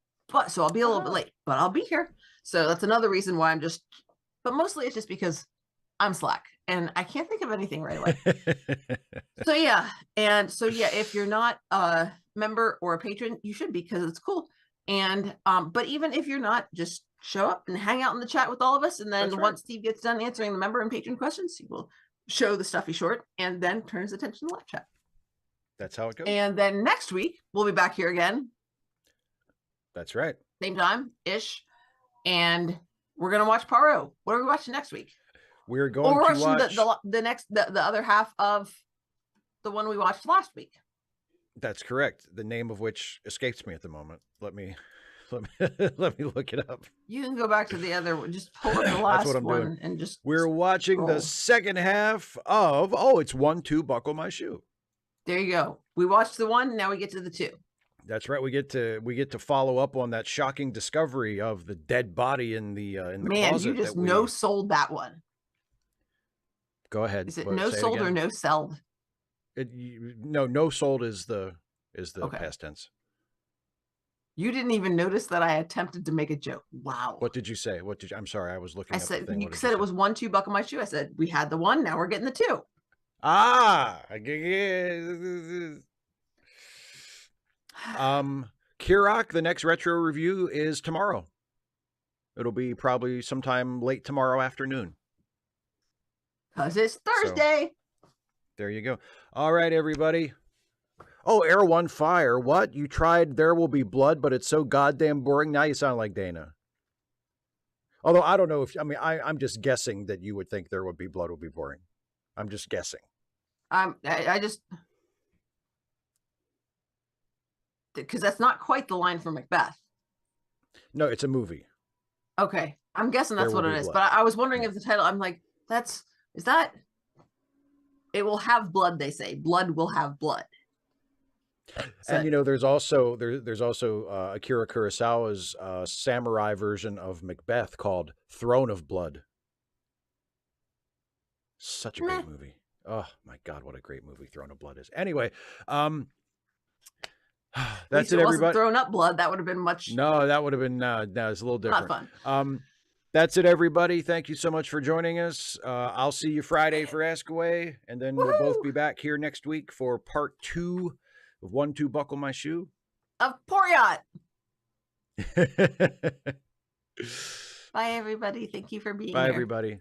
So I'll be a little bit late, but I'll be here. So that's another reason why but mostly it's just because I'm slack, and I can't think of anything right away. So yeah, if you're not a member or a patron, you should be, because it's cool. And but even if you're not, just show up and hang out in the chat with all of us, and then once Steve gets done answering the member and patron questions, he will show the stuffy short and then turn his attention to live chat. That's how it goes. And then next week we'll be back here again. That's right. Same time ish, and we're gonna watch Poirot. What are we watching next week? We're going to watch the other half of the one we watched last week. That's correct. The name of which escapes me at the moment. Let me look it up. You can go back to the other one. Just pull up the last what I'm one doing. and just. We're watching the second half of it's 1-2 Buckle My Shoe. There you go. We watched the one. Now we get to the 2. That's right. We get to follow up on that shocking discovery of the dead body in the closet. You just no sold that one. Go ahead. Is it no sold or no sold? No sold is the past tense. You didn't even notice that I attempted to make a joke. Wow. What did you say? I'm sorry. I was looking. I said you said it was 1-2 Buckle My Shoe. I said we had the 1. Now we're getting the 2. Kirok, the next retro review is tomorrow. It'll be probably sometime late tomorrow afternoon. Because it's Thursday. So, there you go. All right, everybody. Oh, Air One Fire. What? You tried There Will Be Blood, but it's so goddamn boring. Now you sound like Dana. Although I don't know if, I'm just guessing that you would think There Would Be Blood would be boring. I'm just guessing. I just, because that's not quite the line from Macbeth. No, it's a movie. Okay. I'm guessing that's what it is. But I was wondering if the title, I'm like, is that, it will have blood, they say. Blood will have blood. And there's also Akira Kurosawa's samurai version of Macbeth called Throne of Blood. Such a great movie. Oh my God, what a great movie Throne of Blood is. Anyway, that's it, everybody. Thrown up blood, that would have been much. No, that would have been no, it's a little different. Not fun. That's it, everybody. Thank you so much for joining us. I'll see you Friday for Ask Away, and then we'll both be back here next week for part 2 of 1-2 Buckle My Shoe. Of Poirot. Bye, everybody. Thank you for being here. Bye, everybody.